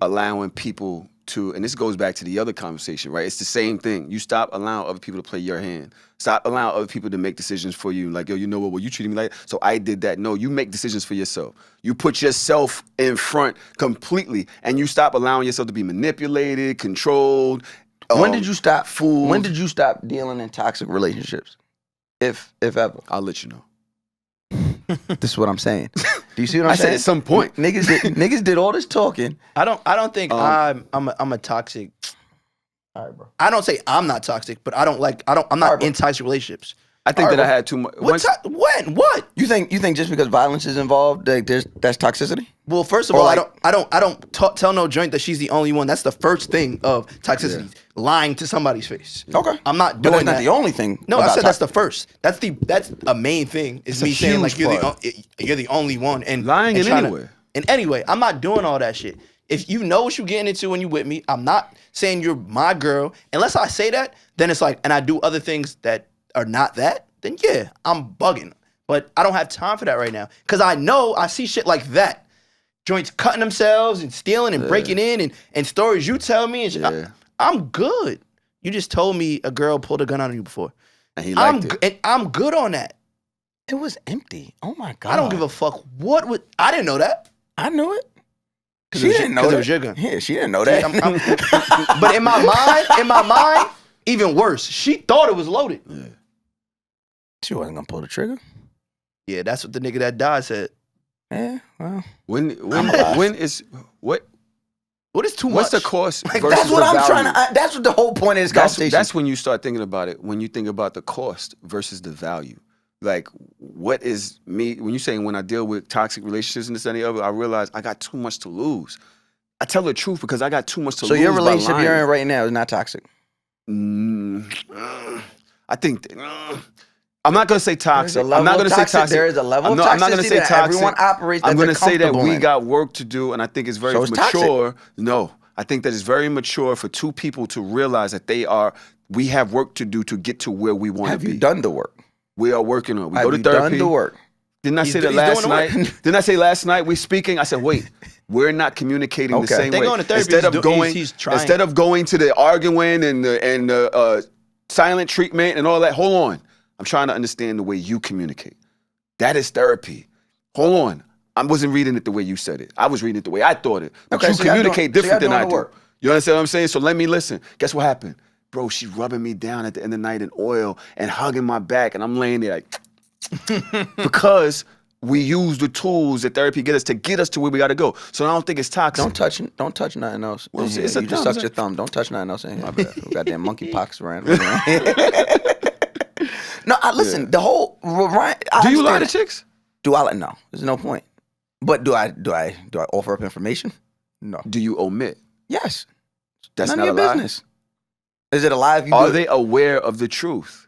allowing people to, and this goes back to the other conversation, right? It's the same thing. You stop allowing other people to play your hand. Stop allowing other people to make decisions for you. Like, yo, you know what? Well, you treated me like that, so I did that. No, you make decisions for yourself. You put yourself in front completely, and you stop allowing yourself to be manipulated, controlled. When did you stop? When did you stop dealing in toxic relationships? If ever. I'll let you know. This is what I'm saying. Do you see what I'm saying? I said at some point. Niggas did all this talking. I don't think I'm a toxic. All right, bro. I don't say I'm not toxic, but I'm not in toxic relationships. I think that I had too much. When? What? You think just because violence is involved, that's toxicity? Well, first of all, I don't tell no joint that she's the only one. That's the first thing of toxicity. Yeah. Lying to somebody's face. Okay. I'm not doing that. That's not the only thing. No, I said that's the first. That's a main thing. Is me saying like you're the only one and lying in any way. And anyway, I'm not doing all that shit. If you know what you're getting into when you with me, I'm not saying you're my girl. Unless I say that, then it's like, and I do other things that are not that, then yeah, I'm bugging. But I don't have time for that right now. Because I see shit like that. Joints cutting themselves and stealing and breaking in and stories you tell me. And I'm good. You just told me a girl pulled a gun on you before. And he liked it. And I'm good on that. It was empty. Oh my God. I don't give a fuck I didn't know that. I knew it. She didn't know that. It was your gun. Yeah, she didn't know that. But in my mind, even worse. She thought it was loaded. Yeah. She wasn't gonna pull the trigger. Yeah, that's what the nigga that died said. Yeah, well. When is what? What is too much? What's the cost versus that's what the I'm value? trying to. That's what the whole point of this conversation. That's when you start thinking about it. When you think about the cost versus the value. Like, what is me? When you're saying when I deal with toxic relationships and this and the other, I realize I got too much to lose. I tell the truth because I got too much to lose. So your relationship you're in right now is not toxic. I think. I'm not gonna say toxic. I'm not gonna say toxic. There is a level of toxicity I'm not gonna say that toxic. everyone operates. I'm gonna say that we got work to do, and I think it's very So it's mature. No, I think that it's very mature for two people to realize that we have work to do to get to where we want to be. Have you done the work? We are working on it. We Have go to you therapy. done the work? Didn't I say that last night? Didn't I say last night we speaking? I said, wait, we're not communicating the same way. Going to therapy instead of going to the arguing and the silent treatment and all that. Hold on. I'm trying to understand the way you communicate. That is therapy. Hold on. I wasn't reading it the way you said it. I was reading it the way I thought it. But you communicate different than I do. You understand what I'm saying? So let me listen. Guess what happened? Bro, she rubbing me down at the end of the night in oil and hugging my back, and I'm laying there like, because we use the tools that therapy get us to where we got to go. So I don't think it's toxic. Don't touch nothing else. Well, you just sucked your thumb. Don't touch nothing else in here. My bad. Goddamn monkey pox around. No, listen. The whole Ryan. Do you lie to chicks? Do I lie? No, there's no point. But do I offer up information? No. Do you omit? Yes. That's none not of your a lie. business. Is it a lie if you Are do they aware of the truth?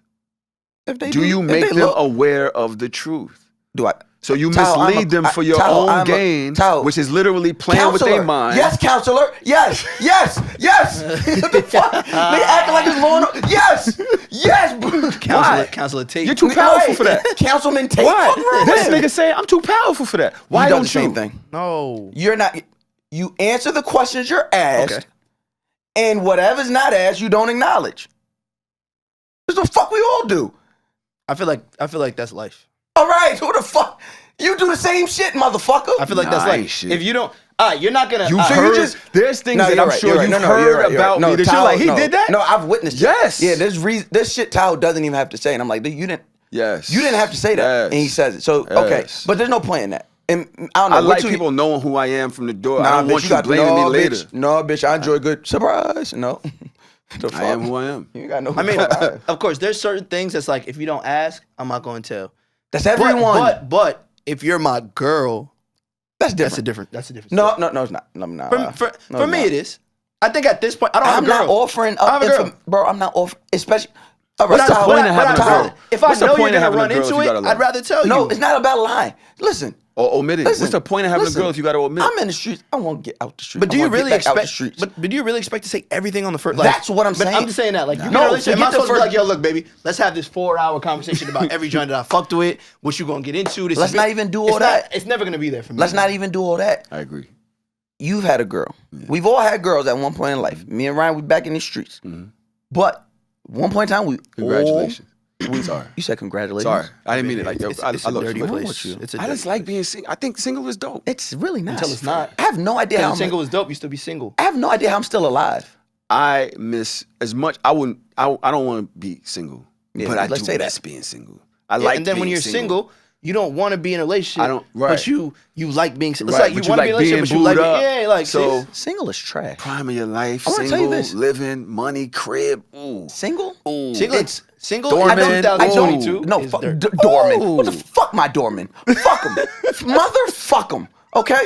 If they do you make them aware of the truth? Do I? So you mislead them for your own gain, which is literally playing with their mind. Yes, counselor. Yes. What the fuck? They acting like it's law and Yes. Counselor Tate. You're too powerful for that. Councilman Tate. Why? This nigga say I'm too powerful for that. Why don't you? Same thing. No. You're not. You answer the questions you're asked, and whatever's not asked, you don't acknowledge. That's the fuck we all do. I feel like that's life. All right, who the fuck? You do the same shit, motherfucker. I feel like that's life. Shit. If you don't, you're not gonna. There's things that I'm sure you've heard about me that you're like, he did that? No, I've witnessed it. Yes. Yeah, there's shit Tahoe doesn't even have to say. And I'm like, you didn't. Yes. You didn't have to say that. Yes. And he says it. So, okay. But there's no point in that. And I don't know. I like people knowing who I am from the door. Nah, I don't want you blaming me later. No, bitch, I enjoy good surprise. No. I am who I am. You got no. I mean, of course, there's certain things that's like, if you don't ask, I'm not going to tell. That's everyone. But if you're my girl, that's different. That's a different. No, it's not. No, for me, it is. I think at this point, I don't have a girl. I'm not offering up. Bro, I'm not offering, especially. What's the point of having a girl? If I know you're gonna run into it, I'd rather tell you. No, it's not about lying. Listen. Or omitting. What's the point of having a girl if you got to omit? I'm in the streets. I want to get out the streets. But do you really expect? But do you really expect to say everything on the first? That's what I'm saying. I'm just saying that. Like, am I supposed to be like, yo, look, baby, let's have this 4-hour conversation about every joint that I fucked with. What you gonna get into? Let's not even do all that. It's never gonna be there for me. Let's not even do all that. I agree. You've had a girl. Yeah. We've all had girls at one point in life. Me and Ryan, we back in the streets. Mm-hmm. But at one point in time, congratulations. Sorry. You said congratulations. Sorry. I didn't mean it like that. It's a dirty place. I just like being single. I think single is dope. It's really not. Until it's not. I have no idea how single is dope. You still be single. I have no idea how I'm still alive. I miss as much. I don't want to be single. Yeah, but I do miss being single. I like. And then when you're single, you don't want to be in a relationship. But you like being single. Right. It's like you want to be in a relationship, but you like like so. Single is trash. Prime of your life. I want to tell you this: living, money, crib. Ooh. Single. Ooh. Single. Dormant. 2022. No, fuck Dorman. What the fuck, my Dorman? Fuck him, motherfuck him. Okay.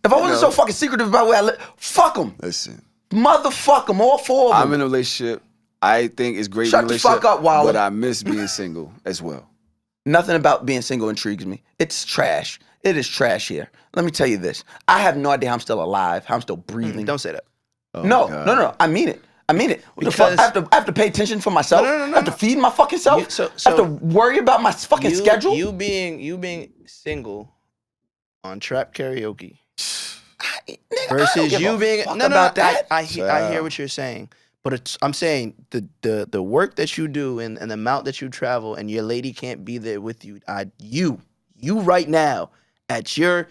If I wasn't so fucking secretive about where I live, fuck him. Listen, motherfuck them, all four of them. I'm in a relationship. I think it's great. Shut the fuck up, Wilder. But I miss being single as well. Nothing about being single intrigues me. It's trash. It is trash here. Let me tell you this. I have no idea how I'm still alive, how I'm still breathing. Don't say that. Oh no. I mean it. What the fuck? I have to pay attention for myself. No. I have to feed my fucking self. I have to worry about my fucking schedule. You being single on trap karaoke versus you being about that. I hear what you're saying, but I'm saying the work that you do and the amount that you travel and your lady can't be there with you. You right now at your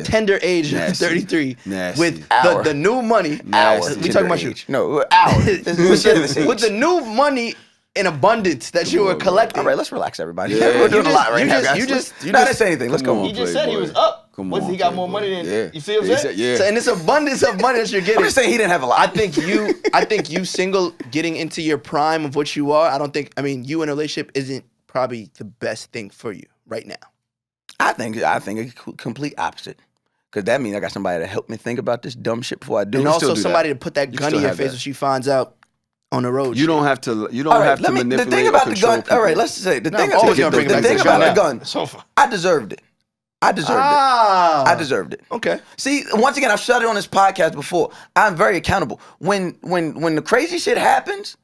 tender age of 33 with the new money. We talking about you. No, hours. With the new money in abundance that you were collecting. All right, let's relax, everybody. Yeah. We're doing a lot right now, guys. You just didn't say anything. Let's go. He just said he was up. He got more money than you see what I'm saying? Yeah. So, and it's abundance of money that you're getting. I'm just saying he didn't have a lot. I think you single getting into your prime of what you are. You in a relationship isn't probably the best thing for you right now. I think it's complete opposite. Because that means I got somebody to help me think about this dumb shit before I do. And also somebody to put that gun in your face when she finds out on the road. You don't have to manipulate the thing about the gun. All right, let's say the thing about the gun. I deserved it. I deserved it. Okay. See, once again, I've said it on this podcast before. I'm very accountable. When the crazy shit happens,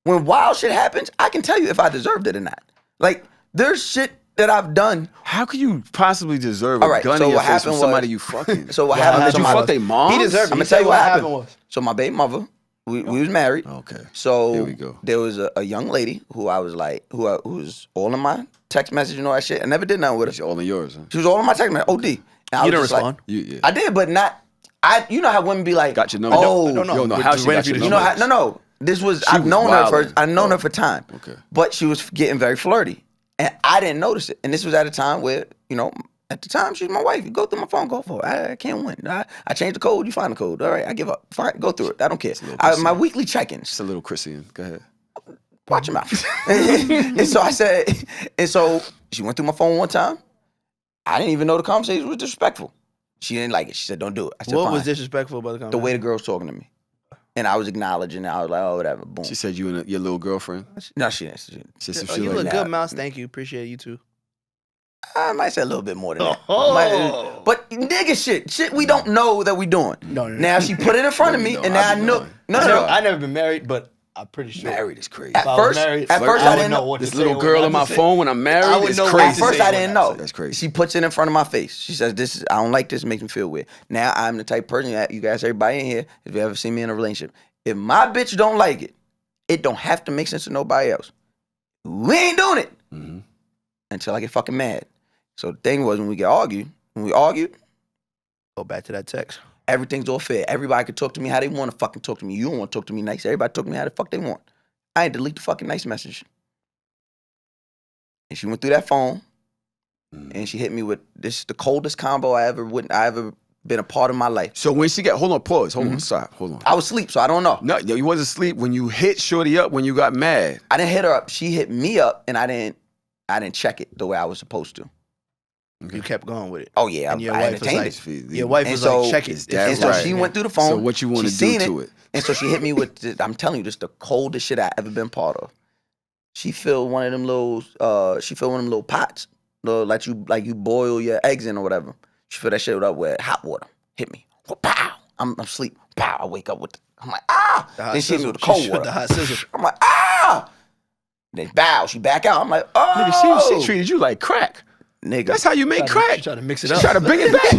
when wild shit happens, I can tell you if I deserved it or not. Like, there's shit that I've done. How could you possibly deserve a gun in your face from somebody you fucking? So what happened? Did you fuck their mom? He deserved it. I'm gonna tell you what happened. So my baby mother, We was married. Okay. So Here we go. there was a young lady who I was like, who was all in my text message and all that shit. I never did nothing with her. She's all in yours, huh? She was all in my text message. OD. And I You was didn't just like- respond? Yeah. I did, but not. You know how women be like, Got your number. Oh, I don't know. You don't know But how just she waiting got for you your to number. no. This was She I've was known her wildin'. for I've known her for time. Okay. But she was getting very flirty, and I didn't notice it. And this was at a time where at the time she's my wife. You go through my phone, go for it. I can't win. I changed the code. You find the code. All right, I give up. Fine, go through it. I don't care. My weekly check-ins. Just a little Christian. Go ahead. Watch your mouth. And so I said, and so she went through my phone one time. I didn't even know the conversation was disrespectful. She didn't like it. She said, "Don't do it." I said, What "Fine." was disrespectful about the The conversation? way the girl was talking to me, and I was acknowledging it. I was like, "Oh, whatever." Boom. She said you and your little girlfriend. No, she didn't. She said Oh, she you like look that. good, Mouse. Thank you. Appreciate you too. I might say a little bit more than that. Oh. But nigga shit we don't know that we doing. No. Now she put it in front of me, and now I know. No. I never been married, but I'm pretty sure. Married is crazy. At I was first, married, at first I I would didn't know know. what to This say little when girl not on my to say. phone when I'm I married would is know what crazy. At first I didn't know. That's crazy. She puts it in front of my face. She says, I don't like this. It makes me feel weird. Now I'm the type of person that you guys, everybody in here, if you ever seen me in a relationship, if my bitch don't like it, it don't have to make sense to nobody else. We ain't doing it until I get fucking mad. So the thing was when we argued, Go back to that text. everything's all fair. Everybody can talk to me how they want to fucking talk to me. You don't want to talk to me nice. Everybody talk to me how the fuck they want. I ain't delete the fucking nice message. And she went through that phone and she hit me with this is the coldest combo I ever been a part of my life. So when she got, hold on, pause, hold on, stop, hold on. I was asleep, so I don't know. No, you wasn't asleep when you hit Shorty up when you got mad. I didn't hit her up. She hit me up and I didn't check it the way I was supposed to. You kept going with it. Oh yeah, And your I wife was entertained like, it. your wife And was so- like, check it. Is that And so right? she went through the phone. So what you want she to do seen to it? And so she hit me with, I'm telling you, this is the coldest shit I ever been part of. She filled one of them little pots, like you boil your eggs in or whatever. She filled that shit up with hot water. Hit me. Pow. I'm asleep. Pow. I wake up with. I'm like Then she hit me with the cold water. The hot sizzle. I'm like Then bow. She back out. I'm like Nigga, she treated you like crack. nigga. That's how you make crack. Trying to mix it She up. try to bring it back.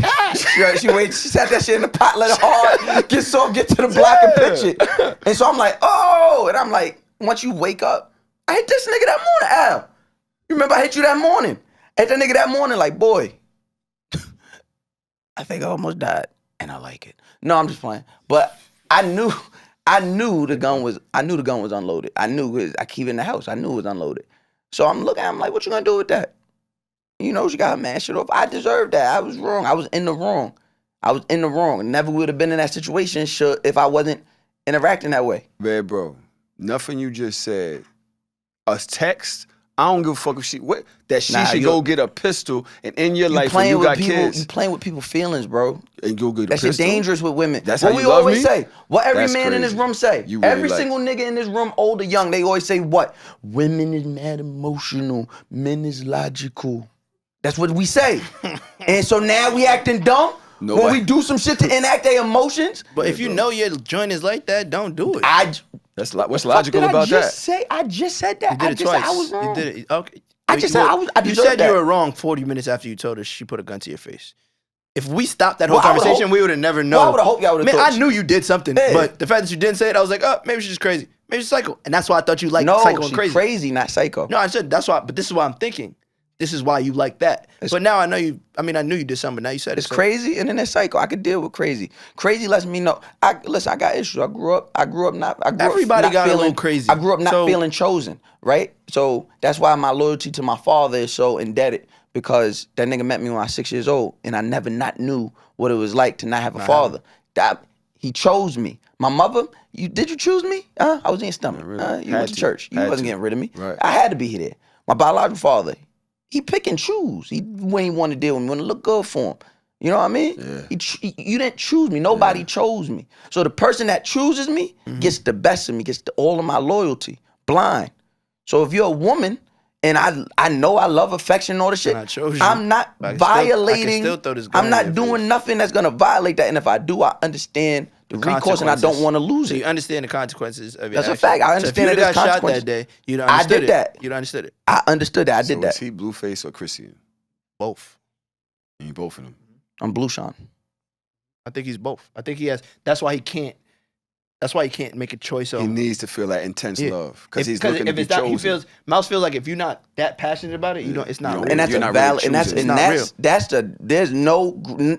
She sat that shit in the pot, let it hard, get soft, get to the block and pitch it. And so I'm like, and I'm like, once you wake up, I hit this nigga that morning, Al. You remember I hit you that morning? I hit that nigga that morning, like, boy, I think I almost died, and I like it. No, I'm just playing. But I knew the gun was unloaded. I knew I keep it in the house. I knew it was unloaded. So I'm looking, I'm like, what you gonna do with that? You know, she got her man shit off. I deserved that. I was wrong. I was in the wrong. Never would have been in that situation if I wasn't interacting that way. Man, bro, nothing you just said. A text, I don't give a fuck if she should go get a pistol and in your life when you got kids. You playing with people's feelings, bro. And go get a That shit pistol. dangerous with women. That's what how we you love always me? say. What every That's man in this crazy. room say. You really Every like- single nigga in this room, old or young, they always say what? Women is mad emotional. Men is logical. That's what we say. And so now we acting dumb when Nobody- we do some shit to enact their emotions. But if you know your joint is like that, don't do it. What's logical Fuck did about I just that? say? I just said that. You did I it just twice. said I was wrong. You did it. Okay. I just said I You deserved said that. you were wrong 40 minutes after you told us she put a gun to your face. If we stopped that whole Well, I would've conversation, hoped- we would have never known. Well, I would've hoped y'all would've Man, thought I knew you did something, Yeah. but the fact that you didn't say it, I was like, oh, maybe she's just crazy. Maybe she's psycho. And that's why I thought you liked No, psycho and she's crazy. crazy, not psycho. No, I said that's why, but this is why I'm thinking. This is why you like that. But now I know you, I knew you did something, but now you said It's it. So crazy, and then it's psycho. I could deal with crazy. Crazy lets me know. I got issues. I grew up not. Everybody not got a feeling, little crazy. I grew up not So- feeling chosen, right? So that's why my loyalty to my father is so indebted, because that nigga met me when I was 6 years old, and I never not knew what it was like to not have a father. He chose me. My mother, did you choose me? I was in your stomach. really. You Had went to to. church. You Had wasn't to. getting rid of me. Right. I had to be there. My biological father, he pick and choose. When he want to deal with me, want to look good for him. You know what I mean? Yeah. You didn't choose me. Nobody chose me. So the person that chooses me gets the best of me, gets all of my loyalty, blind. So if you're a woman and I know I love affection and all the shit, And I chose you, I'm not but I can still- violating. I can still throw this gun I'm in not your doing face. nothing that's gonna violate that. And if I do, I understand the recourse and I don't Consequences. want to lose So it. you understand the consequences of your That's a actions. fact. I So understand if that you there's got shot consequences. that day, you'd I understood did it. that. You'd understood it. I understood that. I So did that. is he Blueface or Christian? Both. You both of them. I'm Blue Sean. I think he's both. I think he has. That's why he can't. That's why he can't make a choice. He needs to feel that intense love because he's looking to be chosen. Mouse feels like if you're not that passionate about it, it's not real. And that's a valid, and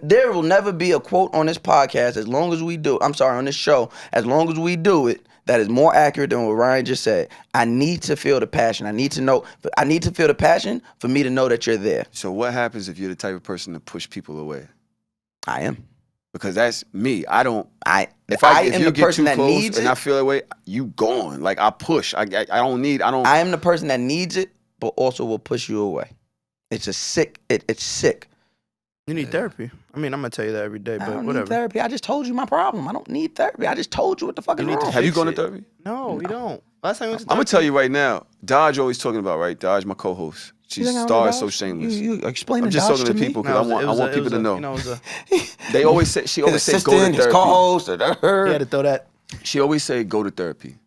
there will never be a quote on this podcast as long as we do. I'm sorry, on this show, as long as we do it, that is more accurate than what Ryan just said. I need to feel the passion. I need to feel the passion for me to know that you're there. So what happens if you're the type of person to push people away? I am. Because that's me. If you am get the person too that close needs and it, I feel that way, you gone. Like I push. I am the person that needs it, but also will push you away. It's sick. It's sick. You need therapy. I mean, I'm gonna tell you that every day, but I don't whatever. need therapy. I just told you my problem. I don't need therapy. I just told you what the fuck is wrong. Have you gone to therapy? No, we don't. Last time we went to therapy. I'm gonna tell you right now. Dodge always talking about, right? Dodge, my co-host. She stars So Shameless. You explain I'm just talking to people because I want people to know. They always say she always say go to therapy. His co-host, He had to throw that. She always say go to therapy.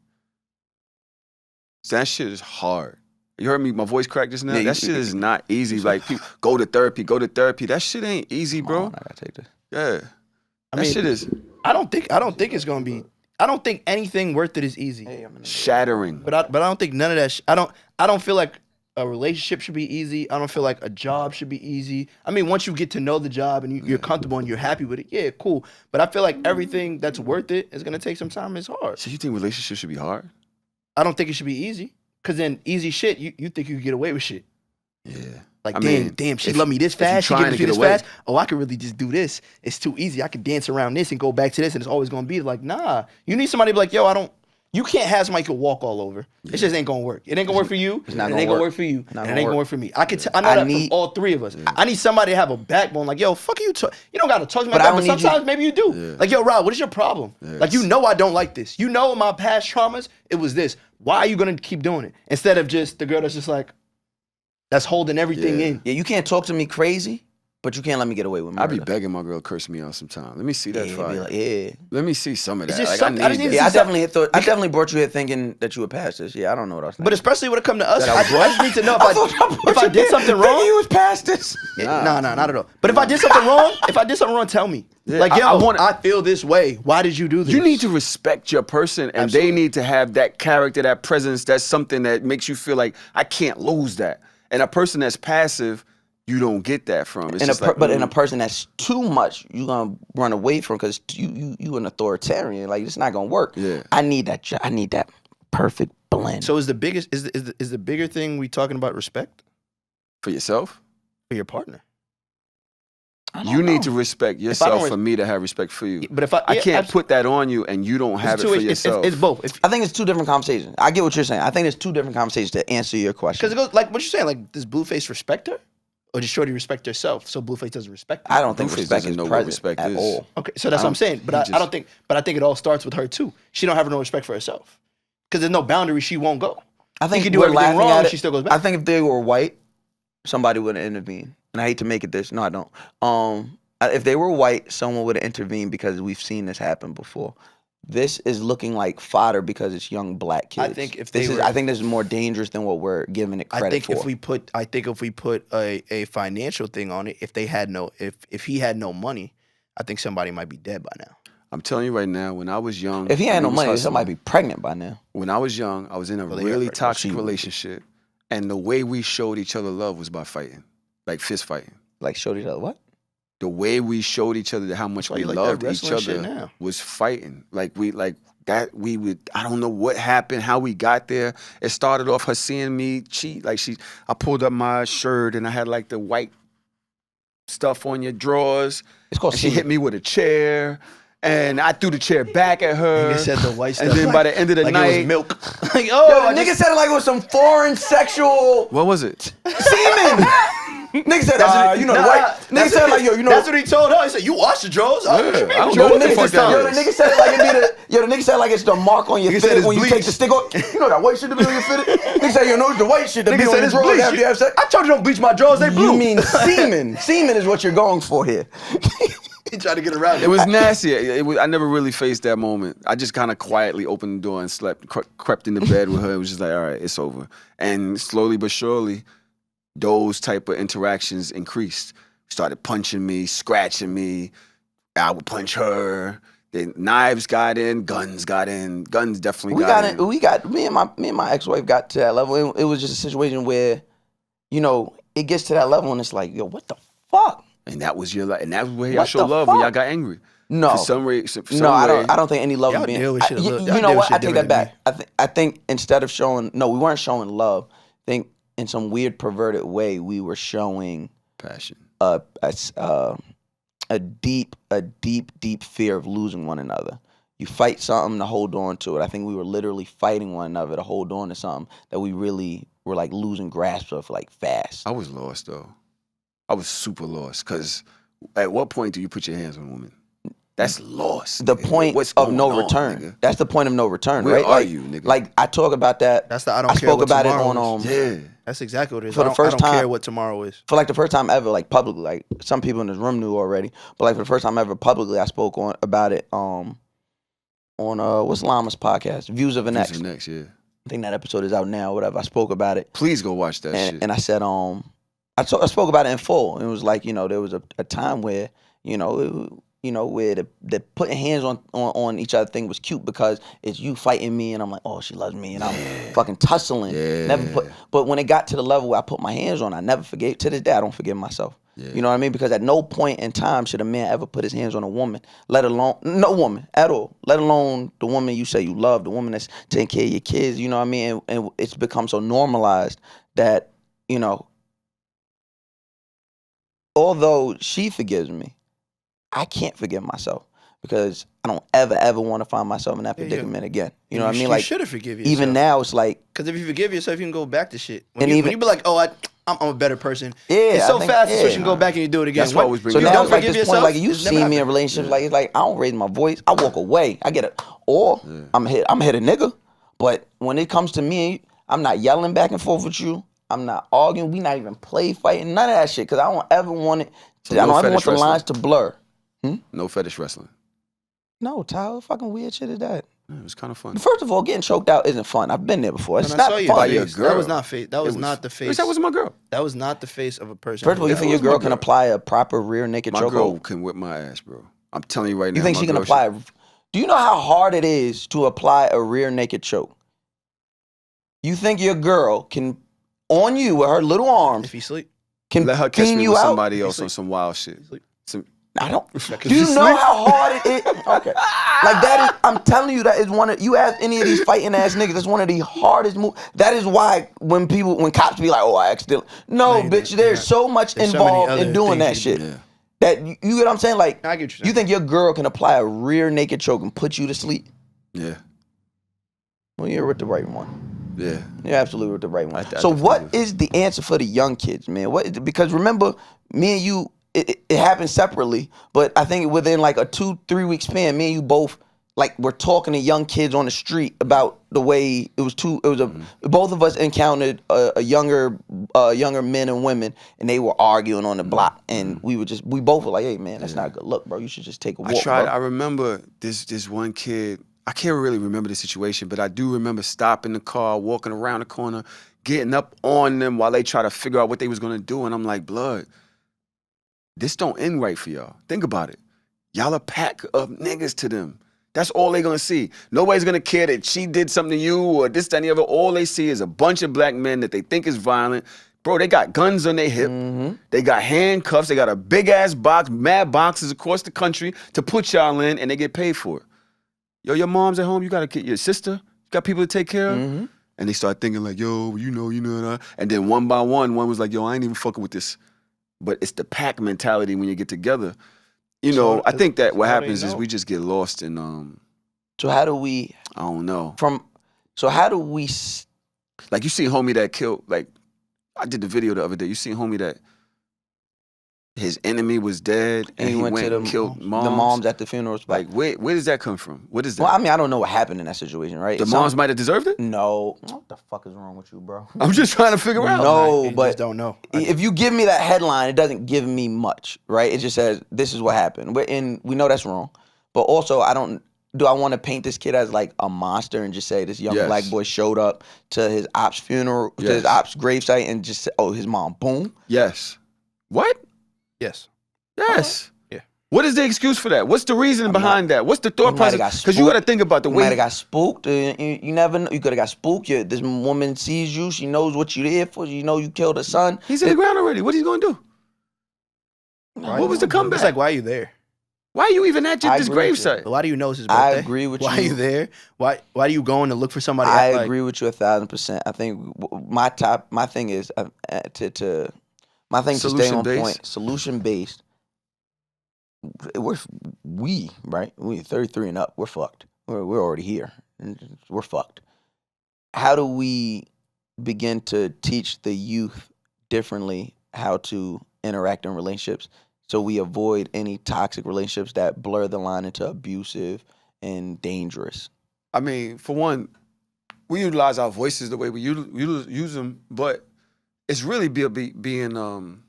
That shit is hard. You heard me, my voice cracked just now? Yeah, that shit is not easy. Like, people, go to therapy. That shit ain't easy, bro. I gotta take this. Yeah. I mean, shit is... I don't think it's gonna be... I don't think anything worth it is easy. Shattering. But I don't think none of that... I don't feel like a relationship should be easy. I don't feel like a job should be easy. I mean, once you get to know the job and you're comfortable and you're happy with it, yeah, cool. But I feel like everything that's worth it is gonna take some time. It's hard. So you think relationships should be hard? I don't think it should be easy. Cause then easy shit, you think you can get away with shit. Yeah. Like, damn, she love me this fast, she gives me this fast. Oh, I could really just do this. It's too easy. I could dance around this and go back to this, and it's always gonna be like, nah. You need somebody to be like, yo, you can't have somebody who can walk all over. Yeah. It just ain't gonna work. It ain't gonna work for you. It ain't gonna work for you. And it ain't gonna work for me. I know that from all three of us. Yeah. I need somebody to have a backbone. Like, yo, fuck you. You don't gotta talk to me like that, but sometimes maybe you do. Yeah. Like, yo, Rob, what is your problem? Yeah. Like, I don't like this. You know, my past traumas, it was this. Why are you gonna keep doing it? Instead of just the girl that's just like, that's holding everything in. Yeah, you can't talk to me crazy, but you can't let me get away with murder. I be begging my girl to curse me out sometime. Let me see that fire. Like, Let me see some of that. Like, I definitely brought you here thinking that you would pass this. Yeah, I don't know what I was thinking. But especially when it come to us, I just need to know if I did something wrong. You was past this. No, not at all. But if I did something wrong, tell me. Yeah, like, yo, I feel this way. Why did you do this? You need to respect your person, and they need to have that character, that presence. That's something that makes you feel like, I can't lose that. And a person that's passive, you don't get that from. It's in a person that's too much, you're gonna run away from because you an authoritarian. Like, it's not gonna work. Yeah. I need that perfect blend. So is the bigger thing we talking about respect for yourself, for your partner? You need to respect yourself for me to have respect for you. But if I can't put that on you and you don't have it for yourself. It's both. I think it's two different conversations. I get what you're saying. I think it's two different conversations to answer your question. Because it goes like what you're saying. Like, does Blueface respect her, or does Shorty respect herself? So Blueface doesn't respect her. I don't think respect is present at all. Okay, so that's what I'm saying. But I don't think. But I think it all starts with her too. She don't have no respect for herself because there's no boundary. She won't go. I think she can do everything wrong. She still goes back. I think if they were white, somebody would have intervened. And I hate to make it this. No, I don't. If they were white, someone would have intervened because we've seen this happen before. This is looking like fodder because it's young black kids. I think I think this is more dangerous than what we're giving it credit for. I think if we put a financial thing on it, if he had no money, I think somebody might be dead by now. I'm telling you right now, when I was young, if he had no money, somebody might be pregnant by now. When I was young, I was in a really toxic relationship, and the way we showed each other love was by fighting, like fist fighting. Like showed each other what? The way we showed each other how much we loved each other was fighting. I don't know what happened, how we got there. It started off her seeing me cheat. I pulled up my shirt and I had like the white stuff on your drawers. It's called she hit me with a chair. And I threw the chair back at her. Nigga said the white stuff. And then by the end of the night, it was milk. Like, nigga said it like it was some foreign sexual. What was it? Semen. Nigga said, the white. Nigga said like, That's what he told her. He said, you wash the drawers? I don't know what the fuck that is. The nigga said it like the nigga said like it's the mark on your fitted when you take the stick off. You know that white shit that be on your fitted? Nigga said, it's the white shit that be on your drawers after you have sex. I told you don't bleach my drawers, they blue. You mean semen. Semen is what you're going for here. He tried to get around it. It was nasty. I never really faced that moment. I just kind of quietly opened the door and slept, crept into bed with her. It was just like, all right, it's over. And slowly but surely, those type of interactions increased. Started punching me, scratching me. I would punch her. The knives got in, guns got in, guns definitely Me and my ex-wife got to that level. It was just a situation where, it gets to that level and it's like, yo, what the fuck? And that was and that was where y'all showed love when y'all got angry. No, for some way, I don't think any love y'all was being. deal with shit You know what? I take that back. I think instead of showing, we weren't showing love. I think in some weird perverted way, we were showing passion. A deep fear of losing one another. You fight something to hold on to it. I think we were literally fighting one another to hold on to something that we really were like losing grasp of like fast. I was lost though. I was super lost because at what point do you put your hands on a woman? That's lost. The nigga. point of no return. Nigga? That's the point of no return, Where right? are you, nigga? Like I talk about that. That's the I don't care spoke what about it tomorrow on is. That's exactly what it is. For the first I don't time, care what tomorrow is. For like the first time ever, like publicly, like some people in this room knew already, but like for the first time ever publicly, I spoke about it on what's Llama's podcast, Views of an Ex. Views of an Ex, yeah. I think that episode is out now. Whatever. I spoke about it. Please go watch that shit. And I said I spoke about it in full. It was like there was a time where where the putting hands on each other thing was cute because it's you fighting me and I'm like, oh, she loves me and I'm fucking tussling. Yeah. But when it got to the level where I put my hands on, I never forgave. To this day, I don't forgive myself. Yeah. You know what I mean? Because at no point in time should a man ever put his hands on a woman, let alone no woman at all, let alone the woman you say you love, the woman that's taking care of your kids. You know what I mean? And it's become so normalized that although she forgives me, I can't forgive myself because I don't ever want to find myself in that predicament again. You know what I mean? You like should have forgiven yourself. Even now, it's like because if you forgive yourself, you can go back to shit. When you be like, oh, I'm a better person. Yeah, it's so fast to switch and go back and you do it again. That's what always brings so you. now don't it's like forgive this yourself. Point, like you see me in relationships, like it's like I don't raise my voice. I walk away. I get it, or I'm hit a nigga. But when it comes to me, I'm not yelling back and forth with you. I'm not arguing. We not even play fighting. None of that shit. Because I don't ever want it. I don't ever want the lines to blur. No fetish wrestling. No, Tyler, fucking weird shit is that? It was kind of fun. First of all, getting choked out isn't fun. I've been there before. It's not fun. By your girl. That was not face. That was not the face. That was my girl. That was not the face of a person. First of all, you think your girl can apply a proper rear naked chokehold? My girl can whip my ass, bro. I'm telling you right now. You think she can apply? Do you know how hard it is to apply a rear naked choke? You think your girl can, on you with her little arms, if you sleep, can let her catch me you with out? Somebody else on some wild shit. I don't. Do you know how hard it is? Okay, like that is. I'm telling you, that is one of. You ask any of these fighting ass niggas, that's one of the hardest moves. That is why when cops be like, "Oh, I accidentally." No, bitch. There's so much involved in doing that shit. Yeah. That you get what I'm saying? Like, I get you think your girl can apply a rear naked choke and put you to sleep? Yeah. Well, you're with the right one. Yeah. You're absolutely with the right one. So what is the answer for the young kids, man? Because remember, me and you, it happened separately, but I think within like a 2-3 week span, me and you both we're talking to young kids on the street about the way both of us encountered younger men and women, and they were arguing on the block, and we both were like, hey man, that's not a good look, bro. You should just take a walk. I remember this one kid. I can't really remember the situation, but I do remember stopping the car, walking around the corner, getting up on them while they try to figure out what they was gonna do, and I'm like, blood, this don't end right for y'all. Think about it. Y'all a pack of niggas to them. That's all they gonna see. Nobody's gonna care that she did something to you or this, that, and the other. All they see is a bunch of black men that they think is violent. Bro, they got guns on their hip. Mm-hmm. They got handcuffs. They got a big-ass box, mad boxes across the country to put y'all in, and they get paid for it. Yo, your mom's at home. You got your sister. You got people to take care of. Mm-hmm. And they start thinking like, yo, you know. And then one by one was like, yo, I ain't even fucking with this. But it's the pack mentality when you get together. I think that what happens is we just get lost in. So how do we? I don't know. So how do we? Like you see homie that killed. Like I did the video the other day. You see homie that his enemy was dead and he went to and killed moms. The moms at the funeral spot. Like where does that come from? What is that? Well, I mean, I don't know what happened in that situation, right? The moms might have deserved it? No. What the fuck is wrong with you, bro? I'm just trying to figure out. No, but just don't know. If you give me that headline, it doesn't give me much, right? It just says this is what happened. And we know that's wrong. But also, do I want to paint this kid as like a monster and just say this young black boy showed up to his op's funeral, to his op's gravesite and just said, oh, his mom, boom? Yes. What? Yes. Yes. Yeah. What is the excuse for that? What's the reason behind that? What's the thought process? Because you got to think about the way. You might have got spooked. You never know. You could have got spooked. This woman sees you. She knows what you're here for. You know you killed her son. He's in the ground already. What are you going to do? What was the comeback? It's like, why are you there? Why are you even at this gravesite? Why do you know it's his birthday? I agree with you. Why are you there? Why are you going to look for somebody? I agree with you 1,000%. I think my thing is to stay on point. Solution based. We 33 and up. We're fucked. We're already here. We're fucked. How do we begin to teach the youth differently how to interact in relationships so we avoid any toxic relationships that blur the line into abusive and dangerous? I mean, for one, we utilize our voices the way we use them, but it's really being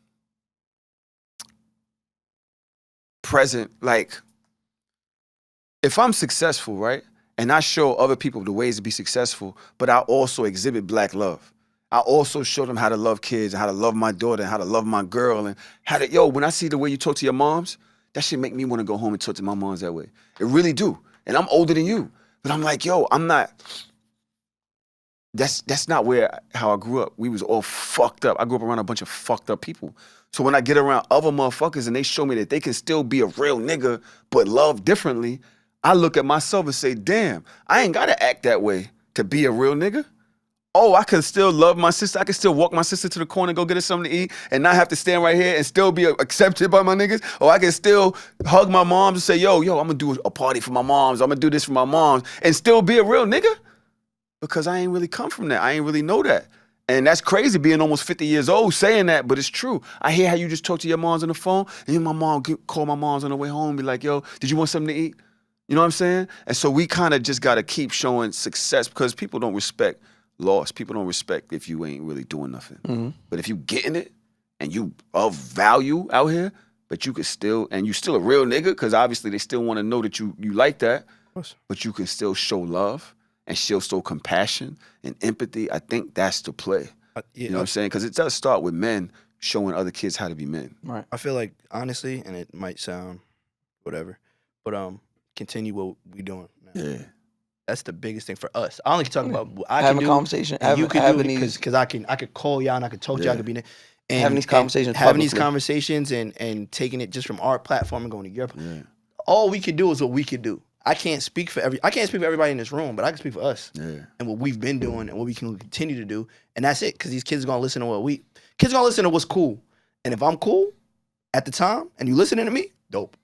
present. Like, if I'm successful, right, and I show other people the ways to be successful, but I also exhibit black love. I also show them how to love kids and how to love my daughter and how to love my girl and how to, when I see the way you talk to your moms, that shit make me want to go home and talk to my moms that way. It really do. And I'm older than you. But I'm like, I'm not, that's not how I grew up. We was all fucked up. I grew up around a bunch of fucked up people. So when I get around other motherfuckers and they show me that they can still be a real nigga but love differently, I look at myself and say, damn, I ain't gotta act that way to be a real nigga. Oh, I can still love my sister. I can still walk my sister to the corner and go get her something to eat and not have to stand right here and still be accepted by my niggas. Or I can still hug my moms and say, yo, I'm gonna do a party for my moms. I'm gonna do this for my moms and still be a real nigga. Because I ain't really come from that. I ain't really know that. And that's crazy being almost 50 years old saying that, but it's true. I hear how you just talk to your moms on the phone and then my mom call my moms on the way home and be like, yo, did you want something to eat? You know what I'm saying? And so we kind of just got to keep showing success because people don't respect loss. People don't respect if you ain't really doing nothing. Mm-hmm. But if you getting it and you of value out here, but you could still, and you still a real nigga because obviously they still want to know that you like that, but you can still show love and she'll show compassion and empathy. I think that's the play. You know what I'm saying? Because it does start with men showing other kids how to be men. Right. I feel like, honestly, and it might sound whatever, but continue what we doing now. Yeah. That's the biggest thing for us. I only can talk about what I can do. Having a conversation. You can do because I could call y'all and I could talk to y'all. I could be there. And having these conversations. Having these conversations and taking it just from our platform and going to your platform. Yeah. All we can do is what we can do. I can't speak for everybody in this room, but I can speak for us and what we've been doing and what we can continue to do. And that's it, because these kids are gonna listen to kids are gonna listen to what's cool. And if I'm cool at the time and you listening to me, dope.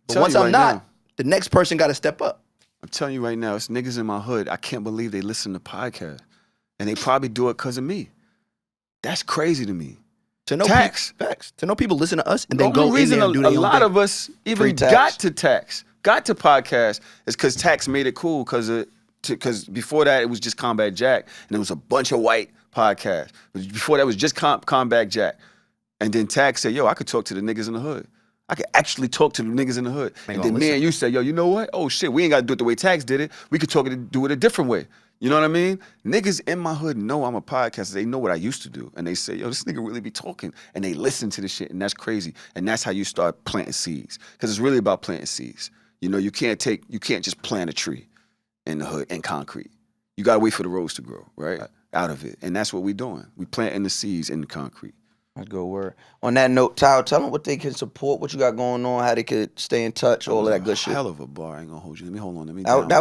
But once I'm not, the next person gotta step up. I'm telling you right now, it's niggas in my hood. I can't believe they listen to podcasts. And they probably do it because of me. That's crazy to me. To know facts. To know people listen to us and then go in there and do their own thing. A lot of us even got to podcast is because Tax made it cool because before that it was just Combat Jack and there was a bunch of white podcasts. Before that it was just Combat Jack. And then Tax said, I could talk to the niggas in the hood. I could actually talk to the niggas in the hood. And then me and you said, you know what? Oh shit, we ain't got to do it the way Tax did it. We could do it a different way. You know what I mean? Niggas in my hood know I'm a podcaster. They know what I used to do. And they say, this nigga really be talking. And they listen to the shit, and that's crazy. And that's how you start planting seeds. Because it's really about planting seeds. You know, you can't just plant a tree in the hood in concrete. You gotta wait for the rose to grow, right? Out of it. And that's what we doing. We planting the seeds in the concrete. That's a good word. On that note, Tahoe, tell them what they can support, what you got going on, how they could stay in touch, all of that good shit. Hell of a bar. I ain't gonna hold you. Let me hold on.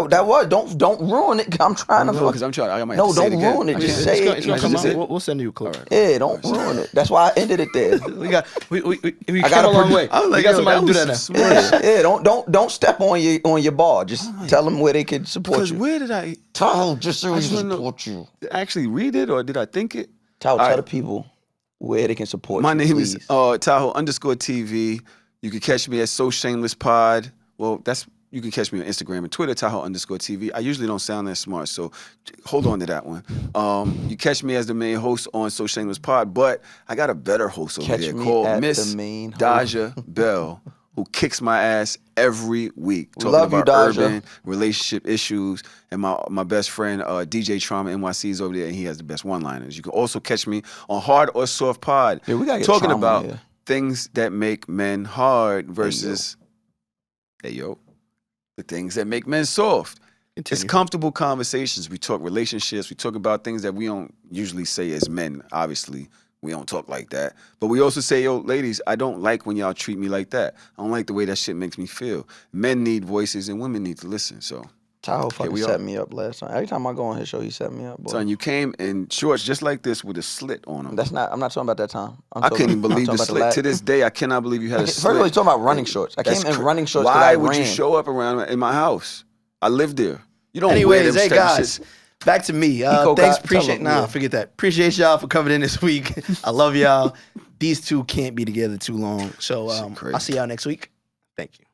That was. Don't ruin it. I'm trying to. Because I'm trying. I might no, have to say don't it ruin it. Just say it. It's gonna come out. We'll send you a clip. Right. Yeah, don't ruin it. That's why I ended it there. we got a long way. We got somebody to do that now. Don't step on your bar. Just tell them where they can support you. Because where did I? Tahoe, just so we support you. Actually read it, or did I think it? Tahoe, tell the people where they can support My you. name is Tahoe_TV. You can catch me at So Shameless Pod. Well, you can catch me on Instagram and Twitter, Tahoe_TV. I usually don't sound that smart, so hold on to that one. You catch me as the main host on So Shameless Pod, but I got a better host over there called Miss Daja Bell, who kicks my ass every week talking about urban relationship issues. And my best friend, DJ Trauma NYC, is over there, and he has the best one-liners. You can also catch me on Hard or Soft Pod, we gotta get talking Trauma about here. Things that make men hard versus Hey, yo, the things that make men soft. Continue. It's comfortable conversations. We talk relationships. We talk about things that we don't usually say as men. Obviously, we don't talk like that. But we also say, yo, ladies, I don't like when y'all treat me like that. I don't like the way that shit makes me feel. Men need voices and women need to listen. So, Tahoe fucking set me up last time. Every time I go on his show, he set me up, boy. son, you came in shorts just like this with a slit on them. I'm not talking about that time. I couldn't believe the slit. To this day, I cannot believe you had a slit. First of all, he's talking about running shorts. I came in running shorts. Why would you show up around in my house? I live there. You don't wear Anyways, them hey type of guys, shit. back to me. Thanks, appreciate. Forget that. Appreciate y'all for coming in this week. I love y'all. These two can't be together too long, so I'll see y'all next week. Thank you.